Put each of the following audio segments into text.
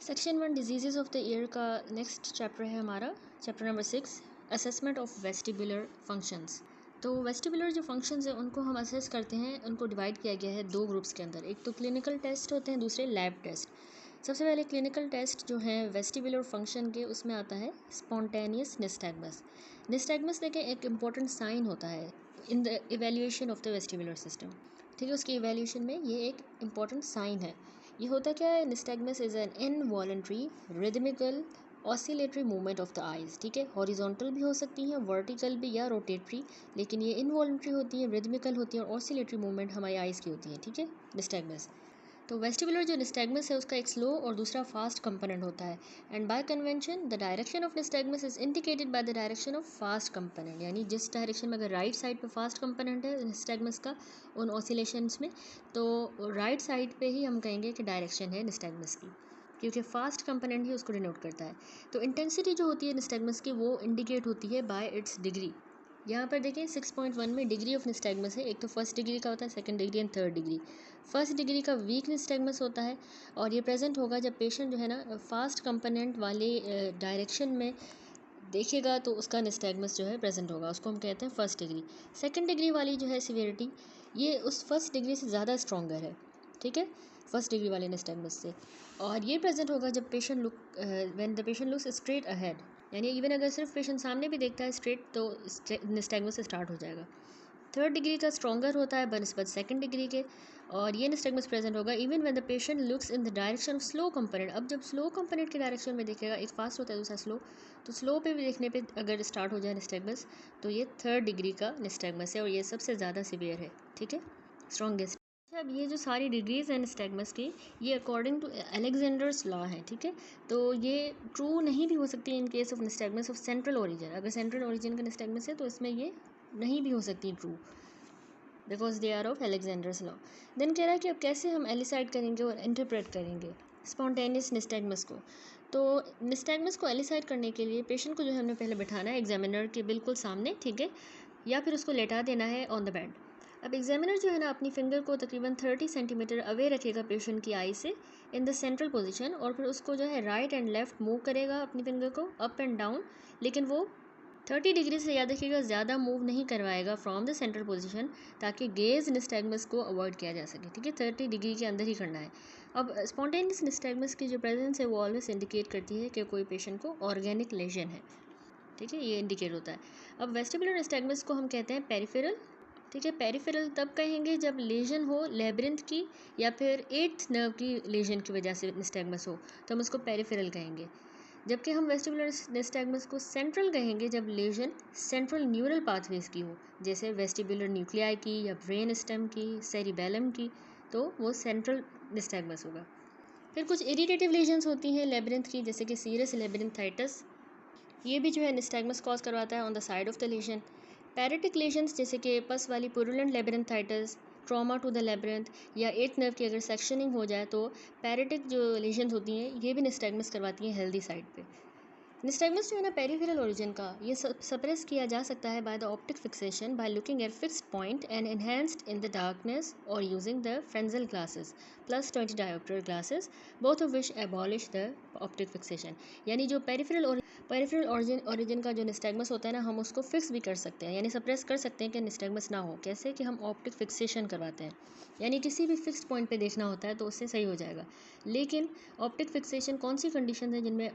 Section 1 disease of the year का next chapter है हमारा chapter number 6 assessment of vestibular functions. तो vestibular जो फंक्शंस हैं उनको हम असेस करते हैं, उनको डिवाइड किया गया है दो ग्रुप्स के अंदर। एक तो क्लिनिकल टेस्ट होते हैं, दूसरे लैब टेस्ट। सबसे पहले क्लिनिकल टेस्ट जो है वेस्टिबुलर फंक्शन के, उसमें आता है स्पॉन्टेनियस निस्टैग्मस। निस्टैग्मस देखें एक इम्पॉर्टेंट साइन होता है in the evaluation of the vestibular system. ठीक है, उसकी इवेल्यूएशन में ये एक इम्पॉर्टेंट साइन है। ये होता क्या है? Nystagmus is an involuntary rhythmical oscillatory movement of the eyes. ठीक है, हॉरिजॉन्टल भी हो सकती हैं, वर्टिकल भी या रोटेटरी, लेकिन ये इनवॉलंटरी होती है, रिदमिकल होती है और ऑसिलेटरी मूवमेंट हमारी आइज़ की होती है। ठीक है, निस्टैग्मस। तो वेस्टिबुलर जो निस्टैग्मस है उसका एक स्लो और दूसरा फास्ट कंपोनेंट होता है। And bye convention the direction of nystagmus is indicated by the direction of first component, यानी जिस डायरेक्शन में अगर राइट साइड पे फास्ट कंपोनेंट है निस्टैग्मस का उन ऑसिलेशंस में, तो राइट साइड पे ही हम कहेंगे कि डायरेक्शन है निस्टैग्मस की, क्योंकि फास्ट कंपोनेंट ही उसको डिनोट करता है। तो इंटेंसिटी जो होती है निस्टैग्मस की वो इंडिकेट होती है बाय इट्स डिग्री। यहाँ पर देखें 6.1 में डिग्री ऑफ निस्टैग्मस है। एक तो फर्स्ट डिग्री का होता है, second degree and third degree. First degree का वीक निस्टैग्मस होता है और ये प्रेजेंट होगा जब पेशेंट जो है ना फास्ट कंपोनेंट वाले डायरेक्शन में देखेगा, तो उसका निस्टैग्मस जो है प्रेजेंट होगा, उसको हम कहते हैं फर्स्ट डिग्री। सेकंड डिग्री वाली जो है सिवियरिटी, ये उस फर्स्ट डिग्री से ज़्यादा स्ट्रॉन्गर है। ठीक है, फर्स्ट डिग्री वाले निस्टैग्मस से, और ये प्रेजेंट होगा जब patient look when the patient looks straight ahead, यानी इवन अगर सिर्फ पेशेंट सामने भी देखता है स्ट्रेट, तो निस्टैग्मस स्टार्ट हो जाएगा। थर्ड डिग्री का स्ट्रॉन्गर होता है बनस्पत सेकंड डिग्री के, और ये निस्टैग्मस प्रेजेंट होगा even when the patient looks in the direction of slow component. अब जब स्लो कंपोनेंट के डायरेक्शन में देखेगा, एक फास्ट होता है दूसरा स्लो, तो स्लो पे भी देखने पे अगर स्टार्ट हो जाए निस्टैग्मस, तो ये थर्ड डिग्री का निस्टैग्मस है और ये सबसे ज़्यादा सिवियर है। ठीक है, स्ट्रॉन्गेस्ट। अब ये जो सारी डिग्रीज हैं निस्टैग्मस की, ये अकॉर्डिंग टू अलेक्जेंडर्स लॉ है। ठीक है, तो ये ट्रू नहीं भी हो सकती in case of nystagmus of central origin. अगर सेंट्रल ओरिजिन का निस्टैग्मस है तो इसमें ये नहीं भी हो सकती true, because they are of Alexander's law. Then कह रहा है कि अब कैसे हम एलिसाइड करेंगे और इंटरप्रेट करेंगे स्पॉन्टेनियस निस्टैग्मस को। तो निस्टैग्मस को एलिसाइड करने के लिए पेशेंट को जो है हमें पहले बिठाना है एग्जामिनर के बिल्कुल सामने। ठीक है, या फिर उसको लेटा देना है ऑन द बेड। अब एग्जामिनर जो है ना अपनी फिंगर को तकरीबन 30 सेंटीमीटर अवे रखेगा पेशेंट की आई से इन द सेंट्रल पोजीशन, और फिर उसको जो है राइट एंड लेफ्ट मूव करेगा अपनी फिंगर को अप एंड डाउन, लेकिन वो 30 डिग्री से याद रखिएगा ज़्यादा मूव नहीं करवाएगा फ्रॉम द सेंट्रल पोजीशन, ताकि गेज निस्टैग्मस को अवॉइड किया जा सके। ठीक है, 30 डिग्री के अंदर ही करना है। अब स्पॉन्टेनियस निस्टैग्मस की जो प्रेजेंस है वो ऑलवेज इंडिकेट करती है कि कोई पेशेंट को ऑर्गेनिक लेजन है। ठीक है, ये इंडिकेट होता है। अब वेस्टिबुलर निस्टैग्मस को हम कहते हैं पेरिफेरल। ठीक है, पेरिफेरल तब कहेंगे जब लेजन हो लेब्रिंथ की या फिर एट्थ नर्व की लेजन की वजह से निस्टैग्मस हो, तो हम उसको पेरिफेरल कहेंगे। जबकि हम वेस्टिबुलर निस्टैग्मस को सेंट्रल कहेंगे जब लेजन सेंट्रल न्यूरल पाथवेज की हो, जैसे वेस्टिबुलर न्यूक्लियाई की या ब्रेन स्टेम की, सेरिबेलम की, तो वो सेंट्रल निस्टैग्मस होगा। फिर कुछ इरिटेटिव लेजन्स होती हैं लेब्रिंथ की, जैसे कि सीरस लेब्रिंथाइटिस, ये भी जो है निस्टैग्मस कॉज करवाता है on the side of the lesion. Paretic lesions जैसे कि पस वाली purulent labyrinthitis, trauma to the labyrinth, या एट नर्व की अगर सेक्शनिंग हो जाए, तो पैरेटिक जो लेजन्स होती हैं ये भी निस्टैग्मस करवाती हैं हेल्दी साइड पे। निस्टैग्मस जो है ना पेरिफेरल ओरिजिन का, ये सप्रेस किया जा सकता है by the optic fixation by looking at fixed point and enhanced in the darkness और using the Frenzel glasses plus 20 dioptre glasses, both of which abolish the optic fixation. यानी जो peripheral origin का जो nystagmus होता है ना, हम उसको फिक्स भी कर सकते हैं, यानी सप्रेस कर सकते हैं कि निस्टैग्मस ना हो। कैसे कि हम ऑप्टिक फिक्सेशन करवाते हैं, यानी किसी भी फिक्स्ड पॉइंट पे देखना होता है तो उससे सही हो जाएगा। लेकिन ऑप्टिक फिक्सेशन कौन सी कंडीशन है जिनमें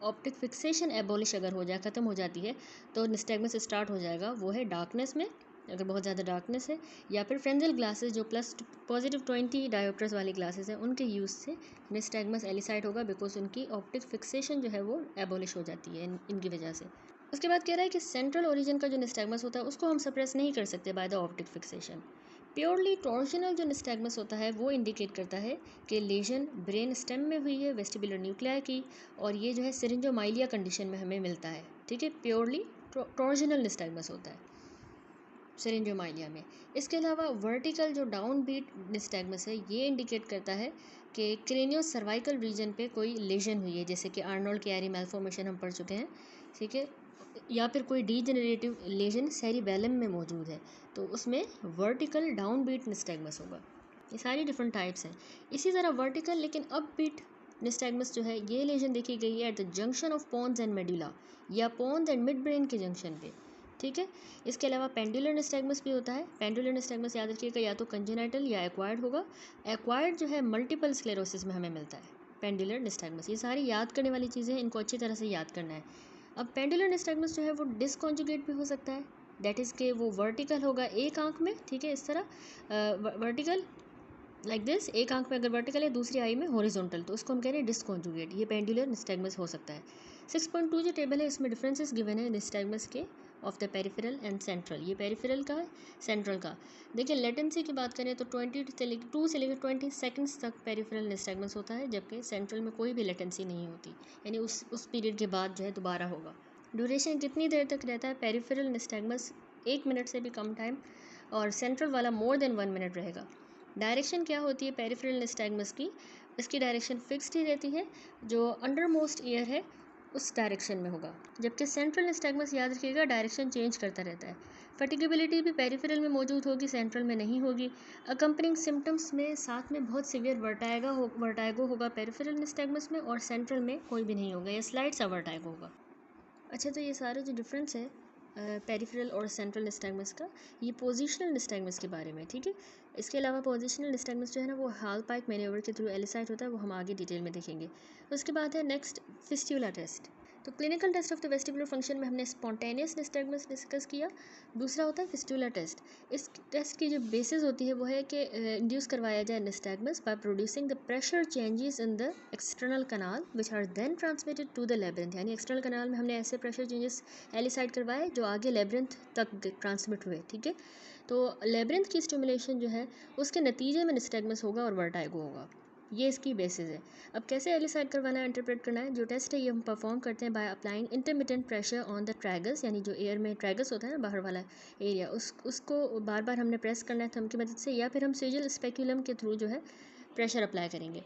ऑप्टिक फिक्सेशन एबॉलिश अगर हो जाए, ख़त्म हो जाती है, तो निस्टैग्मस स्टार्ट हो जाएगा। वो है डार्कनेस में, अगर बहुत ज़्यादा डार्कनेस है, या फिर फ्रेंजल ग्लासेस जो प्लस पॉजिटिव 20 डायोप्टर्स वाली ग्लासेस हैं, उनके यूज़ से निस्टैग्मस एलिसाइड होगा, बिकॉज उनकी ऑप्टिक फिक्सेशन जो है वो एबॉलिश हो जाती है इनकी वजह से। उसके बाद कह रहा है कि सेंट्रल ओरिजिन का जो निस्टैग्मस होता है उसको हम सप्रेस नहीं कर सकते bye the optic fixation. Purely torsional जो निस्टैग्मस होता है वो इंडिकेट करता है कि लेजन ब्रेन स्टेम में हुई है वेस्टिबुलर न्यूक्लियाई की, और ये जो है सिरिंजोमाइलिया कंडीशन में हमें मिलता है। ठीक है, प्योरली टॉर्जनल निस्टैग्मस होता है सिरिंजोमाइलिया में। इसके अलावा वर्टिकल जो डाउन बीट निस्टैग्मस है ये इंडिकेट करता है कि क्रेनियो सर्वाइकल रीजन पे कोई लेजन हुई है, जैसे कि आर्नोल्ड कैरी मैल्फॉर्मेशन हम पढ़ चुके हैं। ठीक है, या फिर कोई डीजेनरेटिव लेजन सेरिबेलम में मौजूद है, तो उसमें वर्टिकल डाउन बीट निस्टैग्मस होगा। ये सारी डिफरेंट टाइप्स हैं। इसी तरह वर्टिकल लेकिन अप बीट निस्टैग्मस जो है ये लेजन देखी गई है at the junction of pons and medulla या पोन्स एंड मिड ब्रेन के जंक्शन पे, ठीक है। इसके अलावा पेंडुलर निस्टैग्मस भी होता है। पेंडुलर निस्टैग्मस याद रखिएगा या तो कंजेनाइटल या एक्वायर्ड होगा। एक्वायर्ड जो है मल्टीपल स्क्लेरोसिस में हमें मिलता है पेंडुलर निस्टैग्मस। ये सारी याद करने वाली चीज़ें हैं, इनको अच्छी तरह से याद करना है। अब पेंडुलर निस्टैग्मस जो है वो डिसकॉन्जुगेट भी हो सकता है, दैट इज़ के वो वर्टिकल होगा एक आंख में, ठीक है, इस तरह वर्टिकल लाइक दिस, एक आंख में अगर वर्टिकल है, दूसरी आई में हॉरिजॉन्टल, तो उसको हम कह रहे हैं डिसकॉन्जुगेट। ये पेंडुलर निस्टैग्मस हो सकता है। 6.2 जो टेबल है इसमें डिफरेंसेस गिवन है निस्टैग्मस के of the peripheral and central. ये पेरिफेरल का है, सेंट्रल का। देखिए लेटेंसी की बात करें तो 22 से लेकर 20 सेकंड्स तक पेरिफेरल निस्टैग्मस होता है, जबकि सेंट्रल में कोई भी लेटेंसी नहीं होती, यानी उस पीरियड के बाद जो है दोबारा होगा। ड्यूरेशन कितनी देर तक रहता है पेरिफेरल निस्टैग्मस? 1 मिनट से भी कम टाइम, और सेंट्रल वाला मोर देन 1 मिनट रहेगा। डायरेक्शन क्या होती है पेरिफेरल निस्टैग्मस की? इसकी डायरेक्शन फिक्स्ड ही रहती है, जो अंडर मोस्ट ईयर है उस डायरेक्शन में होगा, जबकि सेंट्रल निस्टैग्मस याद रखिएगा डायरेक्शन चेंज करता रहता है। फटिगेबिलिटी भी पेरिफेरल में मौजूद होगी, सेंट्रल में नहीं होगी। अकम्पनिंग सिम्टम्स में साथ में बहुत सिवियर वर्टाइगो होगा पेरिफेरल निस्टैग्मस में, और सेंट्रल में कोई भी नहीं होगा, या स्लाइट सा वर्टाइगो होगा। अच्छा, तो ये सारे जो डिफरेंस है पेरिफेरल और सेंट्रल निस्टैग्मस का, ये पोजिशनल निस्टैग्मस के बारे में, ठीक है। इसके अलावा पोजिशनल निस्टैग्मस जो है ना वो हाल पाइक मैन्योवर के थ्रू एलिसाइट होता है, वो हम आगे डिटेल में देखेंगे। उसके बाद है नेक्स्ट फिस्ट्यूला टेस्ट। तो clinical test of the vestibular function में हमने स्पॉन्टेनियस निस्टैग्मस डिस्कस किया। दूसरा होता है फिस्ट्यूला टेस्ट। इस टेस्ट की जो बेसिस होती है वो है कि इंड्यूस करवाया जाए nystagmus by producing the pressure changes in the external canal which are then transmitted to the labyrinth. यानी एक्सटर्नल कनाल में हमने ऐसे प्रेशर चेंजेस एलिसाइट करवाए जो आगे लेब्रिंथ तक ट्रांसमिट हुए, ठीक है। तो लेब्रिंथ की स्टिमुलेशन जो है उसके नतीजे में निस्टैग्मस होगा और वर्टाइगो होगा, ये इसकी बेसिस है। अब कैसे एलिसाइट करवाना है, इंटरप्रेट करना है, जो टेस्ट है ये हम परफॉर्म करते हैं by applying intermittent pressure on the tragus, यानी जो एयर में ट्रैगस होता है ना बाहर वाला एरिया, उसको बार बार हमने प्रेस करना है थंब की मदद से, या फिर हम सिजल स्पेक्यूलम के थ्रू जो है प्रेशर अप्लाई करेंगे।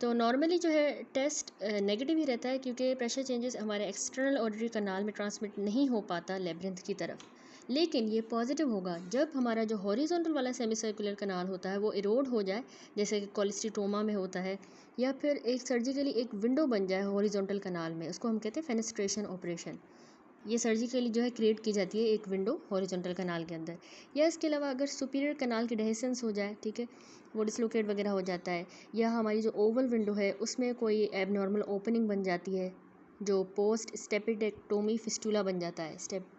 तो नॉर्मली जो है टेस्ट नेगेटिव ही रहता है, क्योंकि प्रेशर चेंजेस हमारे एक्सटर्नल ऑडिटरी कनाल में ट्रांसमिट नहीं हो पाता लेब्रिंथ की तरफ। लेकिन ये पॉजिटिव होगा जब हमारा जो हॉरिजॉन्टल वाला सेमी सर्कुलर कनाल होता है वो इरोड हो जाए, जैसे कि कोलेस्ट्रोमा में होता है, या फिर एक सर्जिकली एक विंडो बन जाए हॉरिजॉन्टल कनाल में, उसको हम कहते हैं फेनेस्ट्रेशन ऑपरेशन। ये सर्जिकली जो है क्रिएट की जाती है एक विंडो हॉरिजॉन्टल कनाल के अंदर। या इसके अलावा अगर सुपीरियर कनाल की डेहिसेंस हो जाए, ठीक है, वो डिसलोकेट वगैरह हो जाता है, या हमारी जो ओवल विंडो है उसमें कोई एबनॉर्मल ओपनिंग बन जाती है, जो पोस्ट स्टेपिडेक्टोमी फिस्टूला बन जाता है,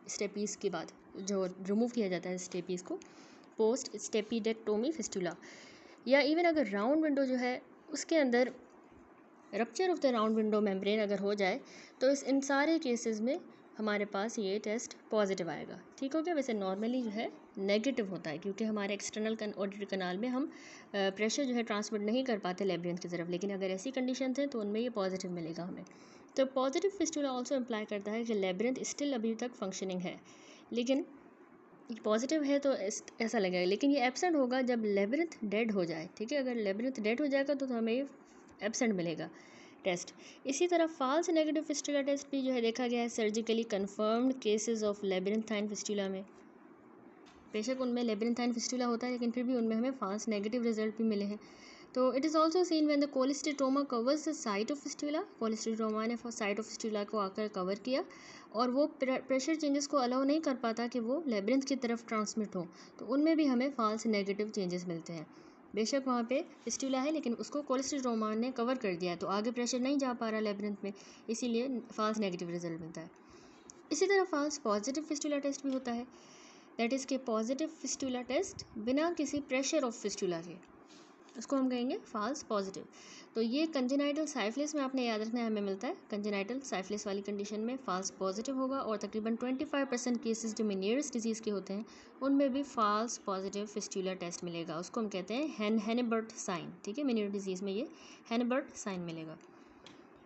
स्टेपीस के बाद जो रिमूव किया जाता है स्टेपीस को, पोस्ट स्टेपिडेक्टोमी फिस्टूला। या इवन अगर राउंड विंडो जो है उसके अंदर rupture of the round window membrane अगर हो जाए, तो इन सारे केसेस में हमारे पास ये टेस्ट पॉजिटिव आएगा, ठीक हो गया। वैसे नॉर्मली जो है नेगेटिव होता है, क्योंकि हमारे एक्सटर्नल ऑडिटरी कनाल में हम प्रेशर जो है ट्रांसमिट नहीं कर पाते लेब्रिंथ की तरफ, लेकिन अगर ऐसी कंडीशन है तो उनमें ये पॉजिटिव मिलेगा हमें। तो पॉजिटिव फिस्टूला ऑल्सो इम्प्लाई करता है कि लेब्रिंथ स्टिल अभी तक फंक्शनिंग है, लेकिन पॉजिटिव है तो ऐसा लगेगा, लेकिन ये एब्सेंट होगा जब लेब्रिंथ डेड हो जाए, ठीक है। अगर लेब्रिंथ डेड हो जाएगा तो हमें ये एब्सेंट मिलेगा टेस्ट। इसी तरह फॉल्स नेगेटिव फिस्टुला टेस्ट भी जो है देखा गया है surgically confirmed cases of labyrinthine fistula में। बेशक उनमें लेब्रिंथाइन फिस्टुला होता है, लेकिन फिर भी उनमें हमें फॉल्स नेगेटिव रिजल्ट भी मिले हैं। तो it is also seen when the cholesteatoma covers the site of fistula. Cholesteatoma ने साइट ऑफ फिस्टुला को आकर कवर किया, और वो प्रेशर चेंजेस को अलाउ नहीं कर पाता कि वो लेब्रिंथ की तरफ ट्रांसमिट हो, तो उनमें भी हमें फॉल्स नेगेटिव चेंजेस मिलते हैं। बेशक वहाँ पे फिस्टुला है, लेकिन उसको कोलेस्ट्रोमा ने कवर कर दिया है, तो आगे प्रेशर नहीं जा पा रहा लेब्रिंथ में, इसीलिए फॉल्स नेगेटिव रिजल्ट मिलता है। इसी तरह फॉल्स पॉजिटिव फिस्टुला टेस्ट भी होता है, दैट इज़ के पॉजिटिव फिस्टुला टेस्ट बिना किसी प्रेशर ऑफ फिस्टुला के, उसको हम कहेंगे फॉल्स पॉजिटिव। तो ये कंजेनाइटल साइफिलिस में आपने याद रखना है, हमें मिलता है कंजेनाइटल साइफिलिस वाली कंडीशन में फॉल्स पॉजिटिव होगा, और तकरीबन 25% केसेस जो मेनियर्स डिजीज़ के होते हैं उनमें भी फॉल्स पॉजिटिव फिस्टुला टेस्ट मिलेगा, उसको हम कहते हैं हेनेबर्ट साइन, ठीक है। मेनियर डिजीज़ में ये हेनेबर्ट साइन मिलेगा।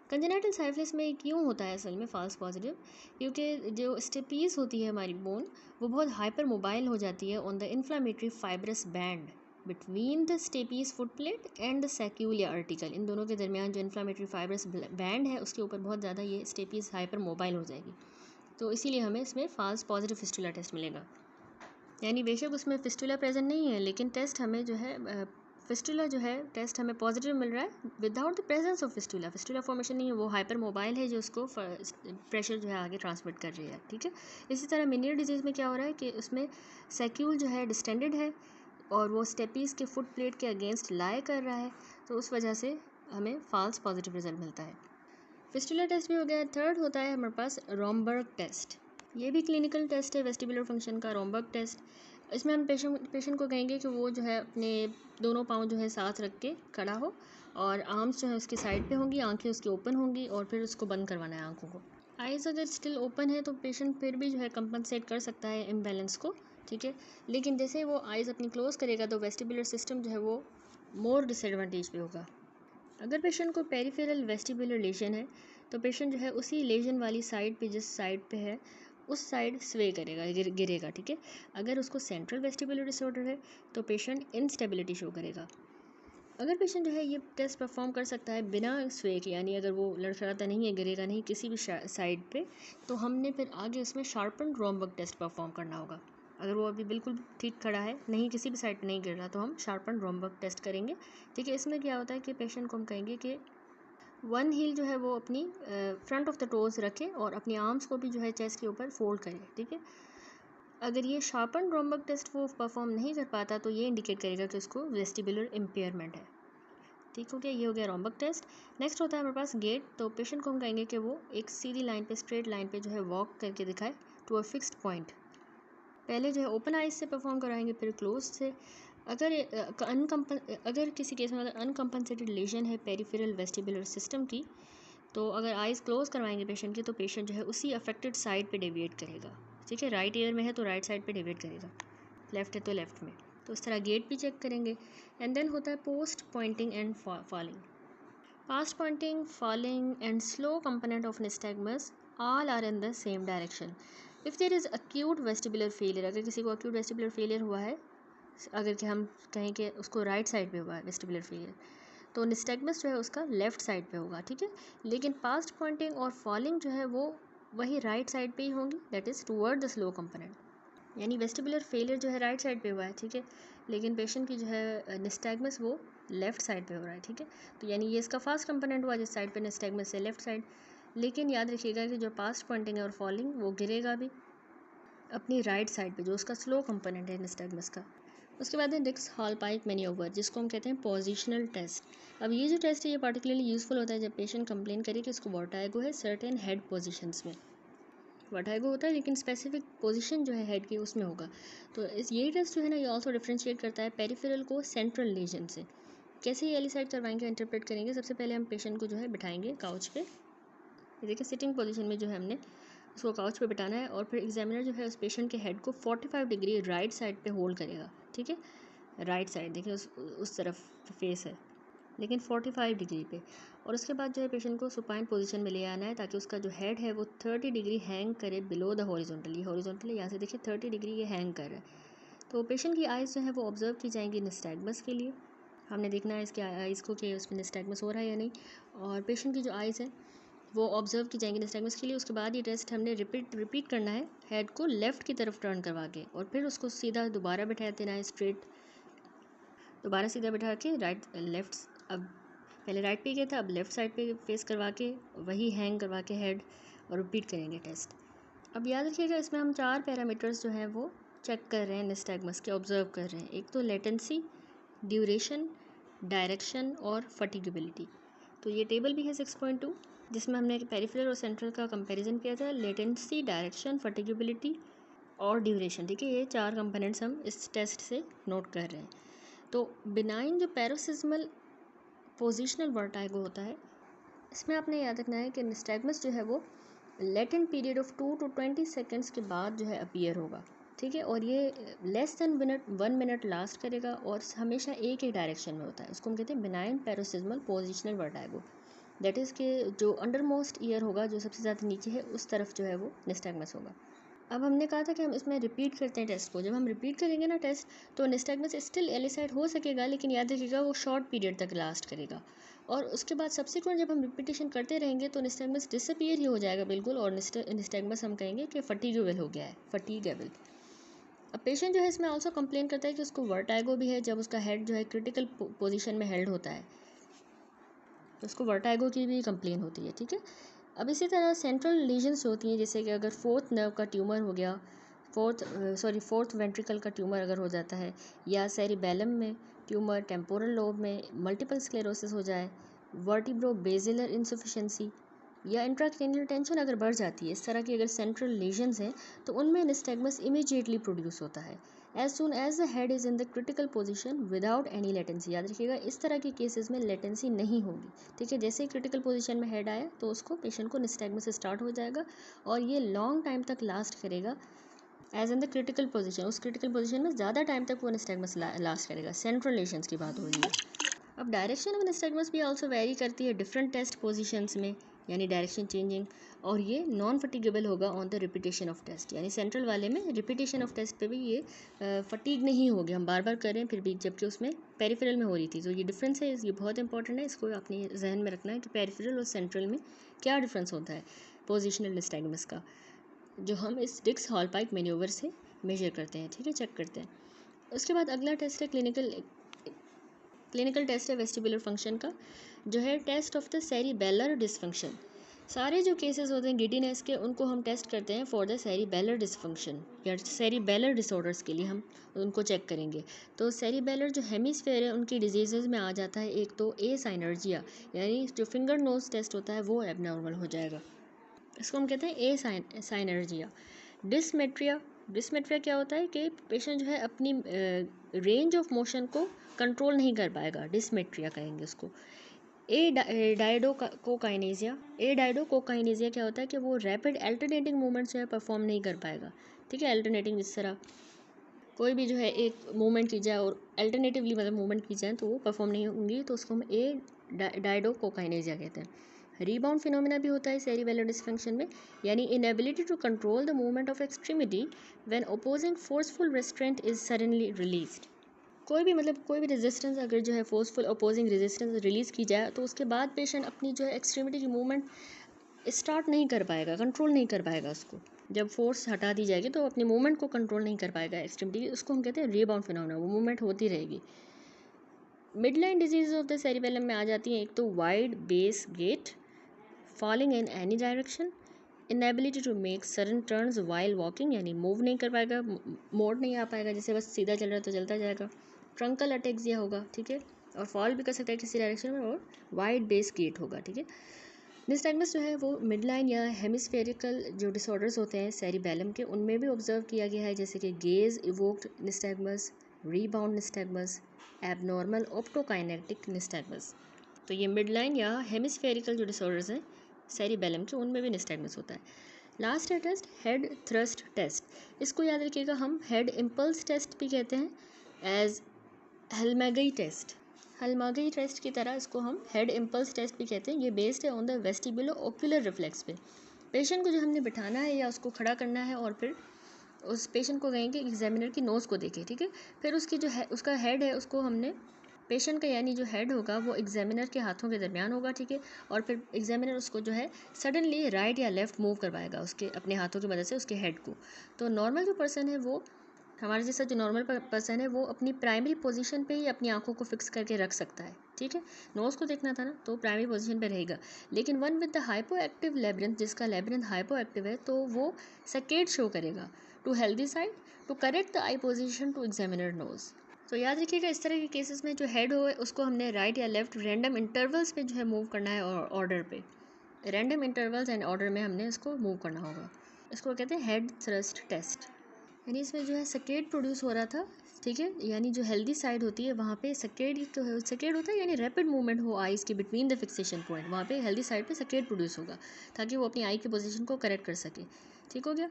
कंजेनाइटल साइफिलिस में क्यों होता है असल में फॉल्स पॉजिटिव? क्योंकि जो स्टेपीस होती है हमारी बोन, वो बहुत हाइपर मोबाइल हो जाती है on the inflammatory fibrous band between the stapes foot plate and the saccule या आर्टिकल। इन दोनों के दरमियान जो इन्फ्लामेटरी फाइब्रस बैंड है उसके ऊपर बहुत ज़्यादा ये स्टेपीज हाइपर मोबाइल हो जाएगी, तो इसीलिए हमें इसमें फॉल्स पॉजिटिव फिस्टुला टेस्ट मिलेगा। यानी बेशक उसमें फिस्टुला प्रेजेंट नहीं है, लेकिन टेस्ट हमें जो है फिस्टुला जो है टेस्ट हमें पॉजिटिव मिल रहा है without the presence of fistula. Fistula formation नहीं है, वो हाइपर मोबाइल है जो उसको प्रेशर जो है आगे ट्रांसमिट कर रही है, ठीक है। इसी तरह मेनियर डिजीज़ में क्या हो रहा है कि उसमें सैक्यूल जो है डिस्टेंडेड है और वो स्टेपीज़ के फुट प्लेट के अगेंस्ट लाई कर रहा है, तो उस वजह से हमें फॉल्स पॉजिटिव रिजल्ट मिलता है। फिस्टुला टेस्ट भी हो गया। थर्ड होता है हमारे पास रोमबर्ग टेस्ट। ये भी क्लिनिकल टेस्ट है वेस्टिबुलर फंक्शन का, रोमबर्ग टेस्ट। इसमें हम पेशेंट को कहेंगे कि वो जो है अपने दोनों पाँव जो है साथ रख के खड़ा हो और आर्म्स जो है उसकी साइड पे होंगी, आंखें उसकी ओपन होंगी और फिर उसको बंद करवाना है आंखों को। आइज़ अगर स्टिल ओपन है तो पेशेंट फिर भी जो है कंपनसेट कर सकता है इम्बैलेंस को, ठीक है। लेकिन जैसे वो आइज़ अपनी क्लोज करेगा तो वेस्टिबुलर सिस्टम जो है वो मोर डिसएडवांटेज पे होगा। अगर पेशेंट को पेरिफेरल वेस्टिबुलर लेशन है तो पेशेंट जो है उसी लेशन वाली साइड पे, जिस साइड पे है उस साइड स्वे करेगा, गिरेगा, ठीक है। अगर उसको सेंट्रल वेस्टिबुलर डिसऑर्डर है तो पेशेंट इनस्टेबिलिटी शो करेगा। अगर पेशेंट जो है ये टेस्ट परफॉर्म कर सकता है बिना स्वे के, यानी अगर वो लड़खड़ाता नहीं है, गिरेगा नहीं किसी भी साइड पे, तो हमने फिर आगे उसमें शार्पन रोमबर्ग टेस्ट परफॉर्म करना होगा। अगर वो अभी बिल्कुल ठीक खड़ा है, नहीं किसी भी साइड पे नहीं गिर रहा, तो हम शार्पन रोमबर्ग टेस्ट करेंगे, ठीक है। इसमें क्या होता है कि पेशेंट को हम कहेंगे कि वन हील जो है वो अपनी फ्रंट ऑफ द टोज रखे और अपनी आर्म्स को भी जो है चेस्ट के ऊपर फोल्ड करे, ठीक है। अगर ये शार्पन रोमबर्ग टेस्ट वो परफॉर्म नहीं कर पाता तो ये इंडिकेट करेगा कि उसको वेस्टिबुलर इम्पेयरमेंट है, ठीक हो गया। ये हो गया रोमबर्ग टेस्ट। नेक्स्ट होता है हमारे पास गेट। तो पेशेंट को हम कहेंगे कि वो एक सीधी लाइन पे, स्ट्रेट लाइन पे जो है वॉक करके दिखाए टू अ फिक्स्ड पॉइंट। पहले जो है ओपन आइज से परफॉर्म कराएंगे, फिर क्लोज से। अगर किसी केस में अगर अनकम्पनसेटेड लेशन है पेरिफेरल वेस्टिबुलर सिस्टम की, तो अगर आइज़ क्लोज करवाएंगे पेशेंट की तो पेशेंट जो है उसी अफेक्टेड साइड पे डेविएट करेगा, ठीक है। राइट ईयर में है तो राइट साइड पे डेविएट करेगा, लेफ्ट है तो लेफ्ट में। तो इस तरह गेट भी चेक करेंगे। एंड देन होता है post pointing and falling. Past pointing, falling and slow component of nystagmus all are in the same direction. If there is acute vestibular failure, अगर किसी को अक्यूट वेस्टिबुलर फेलियर हुआ है, अगर कि हम कहें कि उसको राइट साइड पे हुआ है वेस्टिबुलर फेलियर, तो निस्टैग्मस जो है उसका लेफ़्ट साइड पे होगा, ठीक है। लेकिन पास्ट पॉइंटिंग और फॉलिंग जो है वो वही राइट साइड पे ही होंगी, that is toward the slow component. यानी वेस्टिबुलर फेलियर जो है राइट साइड पे हुआ है, ठीक है, लेकिन पेशेंट की जो है निस्टैग्मस वो लेफ़्ट साइड पे हो रहा है, ठीक है। तो यानी ये इसका फास्ट कंपोनेंट हुआ जिस साइड पे निस्टैग्मस है लेफ़्ट साइड। लेकिन याद रखिएगा कि जो पास्ट पॉइंटिंग है और फॉलिंग वो गिरेगा भी अपनी राइट साइड पे, जो उसका स्लो कंपोनेंट है निस्टैग्मस का। उसके बाद है डिक्स-हॉल-पाइक मैन्योवर, जिसको हम कहते हैं पोजिशनल टेस्ट। अब ये जो टेस्ट है ये पार्टिकुलरली यूज़फुल होता है जब पेशेंट कंप्लेन करे कि उसको वर्टाइगो है सर्टेन हेड पोजीशंस में। वर्टाइगो होता है लेकिन स्पेसिफिक पोजीशन जो है हेड की उसमें होगा। तो ये टेस्ट जो है ना ये ऑल्सो डिफ्रेंशिएट करता है पेरिफेरल को सेंट्रल लीजन से। कैसे ये एलिसाइड करवाएंगे, इंटरप्रेट करेंगे। सबसे पहले हम पेशेंट को जो है बिठाएंगे काउच पे, देखिए सिटिंग पोजीशन में जो है हमने उसको काउच पे बिठाना है और फिर एग्जामिनर जो है उस पेशेंट के हेड को 45 डिग्री राइट साइड पे होल्ड करेगा, ठीक है। राइट साइड देखिए उस तरफ फेस है, लेकिन 45 डिग्री पे। और उसके बाद जो है पेशेंट को सुपाइन पोजीशन में ले आना है ताकि उसका जो हेड है वो 30 डिग्री हैंग करे बिलो द हॉरिजॉन्टल। ये हॉरिजॉन्टल यहाँ से देखिए 30 डिग्री ये हैंग कर रहा है। तो पेशेंट की आइज़ जो है वो ऑब्जर्व की जाएंगी निस्टैग्मस के लिए। हमने देखना है इसके आइज़ को कि उसमें निस्टैग्मस हो रहा है या नहीं, और पेशेंट की जो आइज़ है वो ऑब्जर्व की जाएंगी निस्टैग्मस के लिए। उसके बाद ये टेस्ट हमने रिपीट करना है हेड को लेफ़्ट की तरफ टर्न करवा के, और फिर उसको सीधा दोबारा बैठा देना है स्ट्रेट, दोबारा सीधा बैठा के राइट लेफ़्ट, अब पहले राइट पे गया था अब लेफ़्ट साइड पे फेस करवा के वही हैंग करवा के हेड, और रिपीट करेंगे टेस्ट। अब याद रखिएगा इसमें हम 4 पैरामीटर्स जो हैं वो चेक कर रहे हैं निस्टैग्मस के, ऑब्जर्व कर रहे हैं। एक तो लेटेंसी, ड्यूरेशन, डायरेक्शन और फटीगेबिलिटी। तो ये टेबल भी है 6.2 जिसमें हमने पेरिफेरल और सेंट्रल का कंपैरिजन किया था। लेटेंसी, डायरेक्शन, फटीगेबिलिटी और ड्यूरेशन, ठीक है, ये 4 कंपोनेंट्स हम इस टेस्ट से नोट कर रहे हैं। तो बिनाइन जो पैरोसिस्मल पोजिशनल वर्टाइगो होता है, इसमें आपने याद रखना है कि निस्टैग्मस जो है वो latent period of 2 to 20 seconds के बाद जो है अपीयर होगा, ठीक है। और ये लेस देन 1 मिनट लास्ट करेगा और हमेशा एक ही डायरेक्शन में होता है। उसको हम कहते हैं benign paroxysmal positional vertigo. That is के जो अंडर मोस्ट ईयर होगा, जो सबसे ज़्यादा नीचे है, उस तरफ जो है वो निस्टैग्मस होगा। अब हमने कहा था कि हम इसमें रिपीट करते हैं टेस्ट को। जब हम रिपीट करेंगे ना टेस्ट, तो निस्टैग्मस स्टिल एलिसाइड हो सकेगा, लेकिन याद रखिएगा वो शॉर्ट पीरियड तक लास्ट करेगा। और उसके बाद सब्सिक्वेंट जब हम रिपीटेशन करते रहेंगे तो निस्टैग्मस डिसअपीयर ही हो जाएगा बिल्कुल, और निस्टैग्मस हम कहेंगे कि फटीगेबल हो गया है, फटीगेबल। अब पेशेंट जो है इसमें ऑल्सो कंप्लेन करता है कि उसको वर्टाइगो भी है जब उसका हेड जो है क्रिटिकल पोजीशन में हेल्ड होता है, तो उसको वर्टाइगो की भी कंप्लेन होती है। ठीक है, अब इसी तरह सेंट्रल लीजन्स होती हैं, जैसे कि अगर फोर्थ नर्व का ट्यूमर हो गया, फोर्थ वेंट्रिकल का ट्यूमर अगर हो जाता है, या सेरिबेलम में ट्यूमर, टेम्पोरल लोब में मल्टीपल स्क्लेरोसिस हो जाए, वर्टिब्रो बेसिलर इंसफिशेंसी या इंट्राक्रैनियल टेंशन अगर बढ़ जाती है, इस तरह की अगर सेंट्रल लीजन्स हैं तो उनमें निस्टैग्मस इमीडिएटली प्रोड्यूस होता है as soon as the head is in the critical position without any latency. याद रखिएगा, इस तरह के केसेस में लेटेंसी नहीं होगी। ठीक है, जैसे ही क्रिटिकल पोजीशन में हेड आया तो उसको पेशेंट को निस्टैग्मस स्टार्ट हो जाएगा और ये लॉन्ग टाइम तक लास्ट करेगा as in the critical position. उस क्रिटिकल पोजीशन में ज़्यादा टाइम तक वो निस्टैग्मस लास्ट करेगा। सेंट्रल लीजन्स की बात हो रही है। अब डायरेक्शन ऑफ निस्टैग्मस भी ऑल्सो वेरी करती है डिफरेंट टेस्ट पोजीशंस में, यानी डायरेक्शन चेंजिंग, और ये नॉन फटीगेबल होगा on the repetition of test. यानी सेंट्रल वाले में रिपीटेशन ऑफ टेस्ट पे भी ये फटीग नहीं होगी, हम बार बार करें फिर भी, जबकि उसमें पेरिफेरल में हो रही थी। तो ये डिफरेंस है, ये बहुत इंपॉर्टेंट है, इसको अपने जहन में रखना है कि पेरिफेरल और सेंट्रल में क्या डिफरेंस होता है पोजिशनल निस्टैग्मस का, जो हम इस डिक्स हॉलपाइक मैन्यूवर से मेजर करते हैं। ठीक है, चेक करते हैं। उसके बाद अगला टेस्ट है क्लिनिकल टेस्ट है वेस्टिबुलर फंक्शन का, जो है test of the cerebellar dysfunction. सारे जो केसेस होते हैं गिडीनेस के, उनको हम टेस्ट करते हैं फॉर द सेरिबेलर डिसफंक्शन या सेरिबेलर डिसऑर्डर्स के लिए हम उनको चेक करेंगे। तो सेरिबेलर जो हेमिस्फेयर है उनकी डिजीज़ में आ जाता है एक तो ए साइनर्जिया, यानी जो फिंगर नोज टेस्ट होता है वो एबनॉर्मल हो जाएगा, इसको हम कहते हैं ए साइनर्जिया। डिसमेट्रिया क्या होता है कि पेशेंट जो है अपनी रेंज ऑफ मोशन को कंट्रोल नहीं कर पाएगा, डिसमेट्रिया कहेंगे उसको। डायडोकोकाइनेजिया क्या होता है कि वो रैपिड अल्टरनेटिंग मूवमेंट्स जो है परफॉर्म नहीं कर पाएगा। ठीक है, अल्टरनेटिंग, जिस तरह कोई भी जो है एक मूवमेंट की जाए और अल्टरनेटिवली मतलब मूवमेंट की जाए तो वो परफॉर्म नहीं होंगी, तो उसको हम डायडोकोकाइनेजिया कहते हैं। रीबाउंड फिनोमिना भी होता है सेरिबेलर डिसफंक्शन में, यानी inability to control the movement of extremity when opposing forceful restraint is suddenly released. कोई भी रेजिस्टेंस अगर जो है फोर्सफुल अपोजिंग रेजिस्टेंस रिलीज़ की जाए तो उसके बाद पेशेंट अपनी जो है एक्सट्रीमिटी की मूवमेंट स्टार्ट नहीं कर पाएगा, कंट्रोल नहीं कर पाएगा उसको। जब फोर्स हटा दी जाएगी तो अपनी मूवमेंट को कंट्रोल नहीं कर पाएगा एक्सट्रीमिटी की, उसको हम कहते हैं रीबाउंड फिनोमिना, वो मूवमेंट होती रहेगी। Midline disease of the cerebellum में आ जाती हैं एक तो wide base gait, falling in any direction, inability to make sudden turns while walking, यानी मूव नहीं कर पाएगा, मोड नहीं आ पाएगा, जैसे बस सीधा चल रहा है तो चलता जाएगा। ट्रंकल अटैक्सिया होगा, ठीक है, और फॉल भी कर सकता है किसी डायरेक्शन में, और वाइड बेस गेट होगा। ठीक है, निस्टैग्मस जो है वो मिडलाइन या हेमिस्फेरिकल जो डिसऑर्डर्स होते हैं सेरिबेलम के, उनमें भी ऑब्जर्व किया गया है, जैसे कि gaze evoked nystagmus, rebound nystagmus, abnormal optokinetic nystagmus. तो ये मिडलाइन या हेमिस्फेरिकल जो डिसऑर्डर्स हैं सेरिबेलम के, उनमें भी निस्टैग्मस होता है। लास्ट है टेस्ट हेड थ्रस्ट टेस्ट। इसको याद रखिएगा, हम हेड इम्पल्स टेस्ट भी कहते हैं एज हलमैगई टेस्ट की तरह इसको हम हेड इम्पल्स टेस्ट भी कहते हैं। ये बेस्ड है ऑन द वेस्टिबुलो ओक्यूलर रिफ्लेक्स पे। पेशेंट को जो हमने बिठाना है या उसको खड़ा करना है और फिर उस पेशेंट को कहेंगे एग्जामिनर की नोज़ को देखे। ठीक है, फिर उसकी जो है उसका हेड है उसको हमने पेशेंट का यानी जो हेड होगा वो एग्जामिनर के हाथों के दरमियान होगा। ठीक है, और फिर एग्जामिनर उसको जो है सडनली राइट या लेफ़्ट मूव करवाएगा उसके अपने हाथों की मदद से उसके हेड को। तो नॉर्मल जो पर्सन है वो, हमारे जैसा जो नॉर्मल पर्सन है वो अपनी प्राइमरी पोजीशन पे ही अपनी आंखों को फिक्स करके रख सकता है। ठीक है, नोज़ को देखना था ना, तो प्राइमरी पोजीशन पे रहेगा। लेकिन one with the hypo active labyrinth, जिसका लेब्रिंथ हाइपो एक्टिव है, तो वो सकेड शो करेगा to healthy side to correct the eye position to examiner nose. तो याद रखिएगा, इस तरह के केसेस में जो हेड हो उसको हमने राइट या लेफ्ट रैंडम इंटरवल्स पे जो है मूव करना है, और ऑर्डर पे रैंडम इंटरवल्स एंड ऑर्डर में हमने इसको मूव करना होगा। इसको कहते हैं हेड थ्रस्ट टेस्ट। यानी इसमें जो है सकेड प्रोड्यूस हो रहा था। ठीक है, यानी जो हेल्दी साइड होती है वहाँ पे सकेड होता है, यानी रैपिड मूवमेंट हो आईज़ के बिटवीन द फिक्सेशन पॉइंट, वहाँ पे हेल्दी साइड पे सकेड प्रोड्यूस होगा ताकि वो अपनी आई की पोजीशन को करेक्ट कर सके। ठीक हो गया।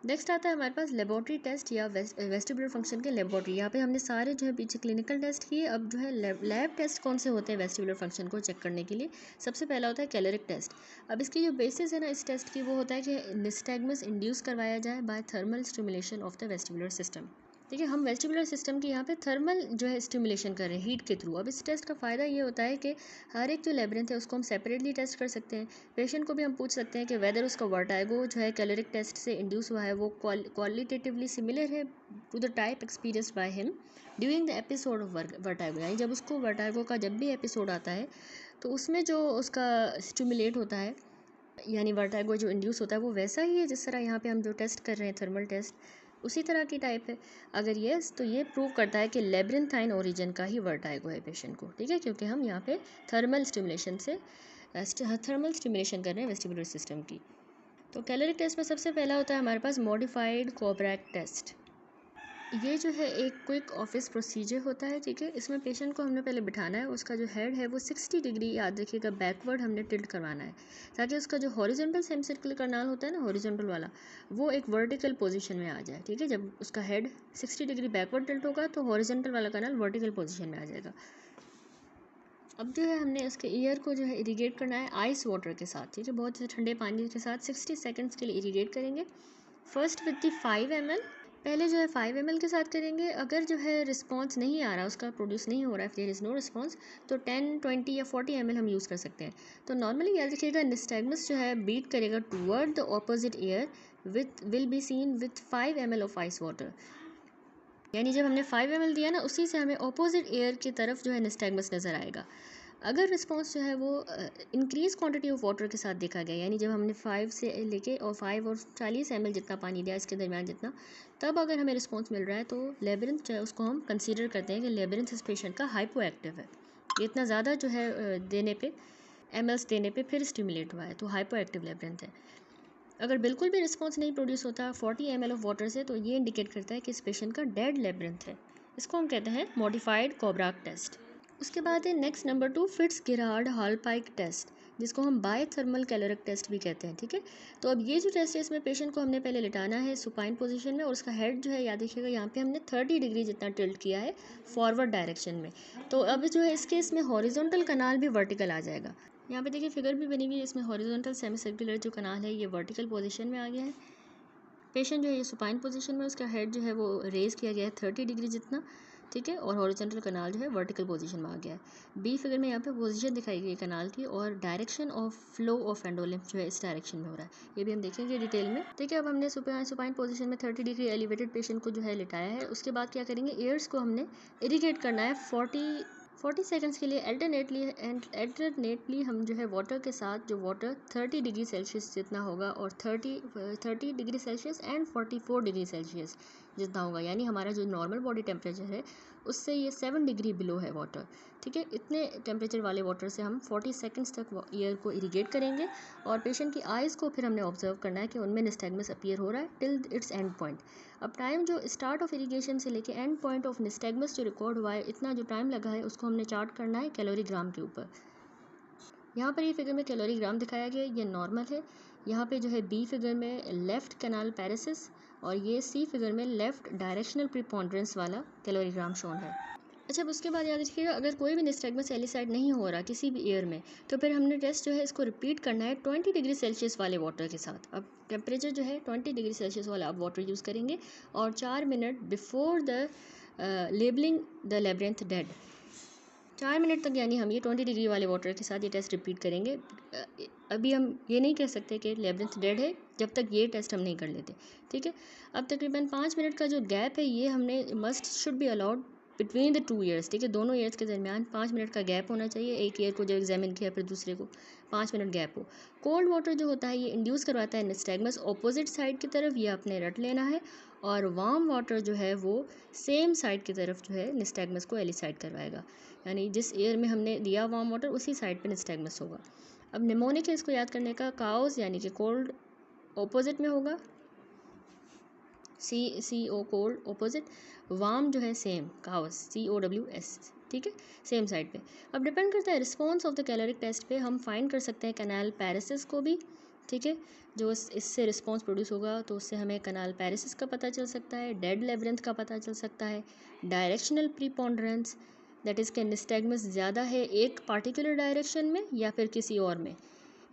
नेक्स्ट आता है हमारे पास लेबोरेटरी टेस्ट या वेस्टिबुलर फंक्शन के लेबोरेटरी। यहाँ पे हमने सारे जो है पीछे क्लिनिकल टेस्ट किए। अब जो है लैब टेस्ट कौन से होते हैं वेस्टिबुलर फंक्शन को चेक करने के लिए, सबसे पहला होता है कैलोरिक टेस्ट। अब इसकी जो बेसिस है ना इस टेस्ट की, वो होता है कि निस्टैग्मस इंड्यूस करवाया जाए by thermal stimulation of the vestibular system. देखिए हम वेस्टिबुलर सिस्टम की यहाँ पे थर्मल जो है स्टिमुलेशन कर रहे हैं हीट के थ्रू। अब इस टेस्ट का फ़ायदा ये होता है कि हर एक जो लेबरिंथ है उसको हम सेपरेटली टेस्ट कर सकते हैं। पेशेंट को भी हम पूछ सकते हैं कि वेदर उसका वर्टाइगो जो है कैलोरिक टेस्ट से इंड्यूस हुआ है वो क्वालिटेटिवली सिमिलर है to the type experienced by him during the episode of vertigo. यानी जब उसको वर्टाइगो का जब भी एपिसोड आता है तो उसमें जो उसका स्टिमुलेट होता है यानी वर्टाइगो जो इंड्यूस होता है वो वैसा ही है जिस तरह यहाँ पे हम जो टेस्ट कर रहे हैं थर्मल टेस्ट उसी तरह की टाइप है। अगर येस तो ये प्रूव करता है कि लेब्रिंथाइन ओरिजिन का ही वर्टाइगो है पेशेंट को, ठीक है, क्योंकि हम यहाँ पे थर्मल स्टिमुलेशन कर रहे हैं वेस्टिबुलर सिस्टम की। तो कैलोरिक टेस्ट में सबसे पहला होता है हमारे पास मॉडिफाइड कोब्रैक टेस्ट। ये जो है एक क्विक ऑफिस प्रोसीजर होता है, ठीक है। इसमें पेशेंट को हमने पहले बिठाना है, उसका जो हेड है वो 60 डिग्री याद रखिएगा बैकवर्ड हमने टिल्ट करवाना है ताकि उसका जो हॉरिजॉन्टल सेमीसर्कुलर कनाल होता है ना हॉरिजॉन्टल वाला वो एक वर्टिकल पोजीशन में आ जाए, ठीक है। जब उसका हेड 60 डिग्री बैकवर्ड टिल्ट होगा तो हॉरिजॉन्टल वाला कनाल वर्टिकल पोजीशन में आ जाएगा। अब जो है हमने उसके ईयर को जो है इरीगेट करना है आइस वाटर के साथ, ठीक है, बहुत ही ठंडे पानी के साथ 60 सेकेंड्स के लिए इरीगेट करेंगे। फर्स्ट विद दी 5 ml, पहले जो है 5 ml के साथ करेंगे। अगर जो है रिस्पॉन्स नहीं आ रहा, उसका प्रोड्यूस नहीं हो रहा है, देयर इज़ नो रिस्पॉन्स, तो 10, 20 या 40 ml हम यूज़ कर सकते हैं। तो नॉर्मली याद रखिएगा निस्टैग्मस जो है बीट करेगा toward the opposite year will be seen with 5 ml of ice water. यानी जब हमने 5 ml दिया ना उसी से हमें ऑपोजिट एयर की तरफ जो है निस्टैग्मस नज़र आएगा। अगर रिस्पॉन्स जो है वो इंक्रीज क्वांटिटी ऑफ वाटर के साथ देखा गया, यानी जब हमने 5 से लेके और 5 और 40 ml जितना पानी दिया इसके दरमियान जितना, तब अगर हमें रिस्पॉन्स मिल रहा है तो लेबरिंथ जो है उसको हम कंसीडर करते हैं कि लेबरिंथ इस पेशेंट का हाइपो एक्टिव है। इतना ज़्यादा जो है देने पे mls देने पे फिर स्टिमुलेट हुआ है तो हाइपो एक्टिव लेबरिंथ है। अगर बिल्कुल भी रिस्पॉन्स नहीं प्रोड्यूस होता 40 ml ऑफ वाटर से तो ये इंडिकेट करता है कि इस पेशेंट का डेड लेबरिंथ है। इसको हम कहते हैं मॉडिफाइड कोब्राक टेस्ट। उसके बाद है नेक्स्ट नंबर 2 फिट्स गिरार्ड हॉलपाइक टेस्ट, जिसको हम बाय थर्मल कैलोरिक टेस्ट भी कहते हैं, ठीक है। तो अब ये जो टेस्ट है इसमें पेशेंट को हमने पहले लिटाना है सुपाइन पोजीशन में और उसका हेड जो है याद रखिएगा यहाँ पे हमने 30 डिग्री जितना टिल्ट किया है फॉरवर्ड डायरेक्शन में। तो अब जो है इसके इसमें हॉरिजॉन्टल कनाल भी वर्टिकल आ जाएगा। यहाँ पे देखिए फिगर भी बनी हुई है, इसमें हॉरिजॉन्टल सेमी सर्कुलर जो कनाल है ये वर्टिकल पोजीशन में आ गया है। पेशेंट जो है ये सुपाइन पोजीशन में, उसका हेड जो है वो रेज किया गया है 30 डिग्री जितना, ठीक है, और हॉरिजॉन्टल कनाल जो है वर्टिकल पोजीशन में आ गया है। बी फिगर में यहाँ पे पोजीशन दिखाई गई है कनाल की और direction of flow of endolymph जो है इस डायरेक्शन में हो रहा है, ये भी हम देखेंगे डिटेल में, ठीक है। अब हमने सुपाइन पोजीशन में 30 डिग्री एलिवेटेड पेशेंट को जो है लिटाया है। उसके बाद क्या करेंगे, एयर्स को हमने इरीगेट करना है 40 सेकंड्स के लिए अल्टरनेटली हम जो है वाटर के साथ, जो वाटर 30 डिग्री सेल्सियस जितना होगा और 30 degree Celsius and 44 degree Celsius जितना होगा, यानी हमारा जो नॉर्मल बॉडी टेम्परेचर है उससे ये 7 डिग्री बिलो है वाटर, ठीक है। इतने टेम्परेचर वाले वाटर से हम 40 सेकंड्स तक ईयर को इरीगेट करेंगे और पेशेंट की आइज़ को फिर हमने ऑब्जर्व करना है कि उनमें निस्टैग्मस अपीयर हो रहा है टिल इट्स एंड पॉइंट। अब टाइम जो स्टार्ट ऑफ इरीगेशन से लेके एंड पॉइंट ऑफ निस्टैग्मस जो रिकॉर्ड हुआ है, इतना जो टाइम लगा है उसको हमने चार्ट करना है कैलोरीग्राम के ऊपर। यहाँ पर ये फिगर में कैलोरीग्राम दिखाया गया है, ये नॉर्मल है। यहाँ पे जो है बी फिगर में लेफ़्ट कैनाल पैरेसिस और ये सी फिगर में लेफ़्ट डायरेक्शनल प्रीपोंड्रेंस वाला कैलोरीग्राम शोन है। अच्छा, अब उसके बाद याद रखिएगा अगर कोई भी निस्टैग्मस एलिसाइड नहीं हो रहा किसी भी ईयर में तो फिर हमने टेस्ट जो है इसको रिपीट करना है 20 डिग्री सेल्सियस वाले वाटर के साथ। अब टेम्परेचर जो है 20 डिग्री सेल्सियस वाला आप वाटर यूज़ करेंगे और 4 minute before the labelling the labyrinth dead, 4 minute तक यानी हम ये 20 डिग्री वाले वाटर के साथ ये टेस्ट रिपीट करेंगे। अभी हम ये नहीं कह सकते कि लेब्रिंथ डेड है जब तक ये टेस्ट हम नहीं कर लेते, ठीक है। अब तकरीबन 5 मिनट का जो गैप है ये हमने must should be allowed between the 2 years, ठीक है। दोनों ईयर्स के दरमियान 5 मिनट का गैप होना चाहिए, एक ईयर को जब एग्जामिन किया फिर दूसरे को 5 मिनट गैप हो। कोल्ड वाटर जो होता है ये इंड्यूस करवाता है निस्टैग्मस ऑपोजिट साइड की तरफ, ये आपने रट लेना है, और वार्म वाटर जो है वो सेम साइड की तरफ जो है निस्टैग्मस को एलिसाइड करवाएगा, यानी जिस एयर में हमने दिया वार्म वाटर उसी साइड पे निस्टैग्मस होगा। अब निमोनिक है, इसको याद करने का, काउस यानी कि कोल्ड ऑपोजिट में होगा, सी ओ कोल्ड ऑपोजिट, वार्म जो है सेम काउस COWS, ठीक है, सेम साइड पे। अब डिपेंड करता है response of the caloric test पे, हम फाइंड कर सकते हैं कैनाल पैरेसिस को भी, ठीक है। जो इससे रिस्पॉन्स प्रोड्यूस होगा तो उससे हमें कैनाल पैरेसिस का पता चल सकता है, डेड लेब्रिंथ का पता चल सकता है, डायरेक्शनल प्रीपोंडरेंस दैट इज़ के निस्टैग्मस ज़्यादा है एक पार्टिकुलर डायरेक्शन में या फिर किसी और में,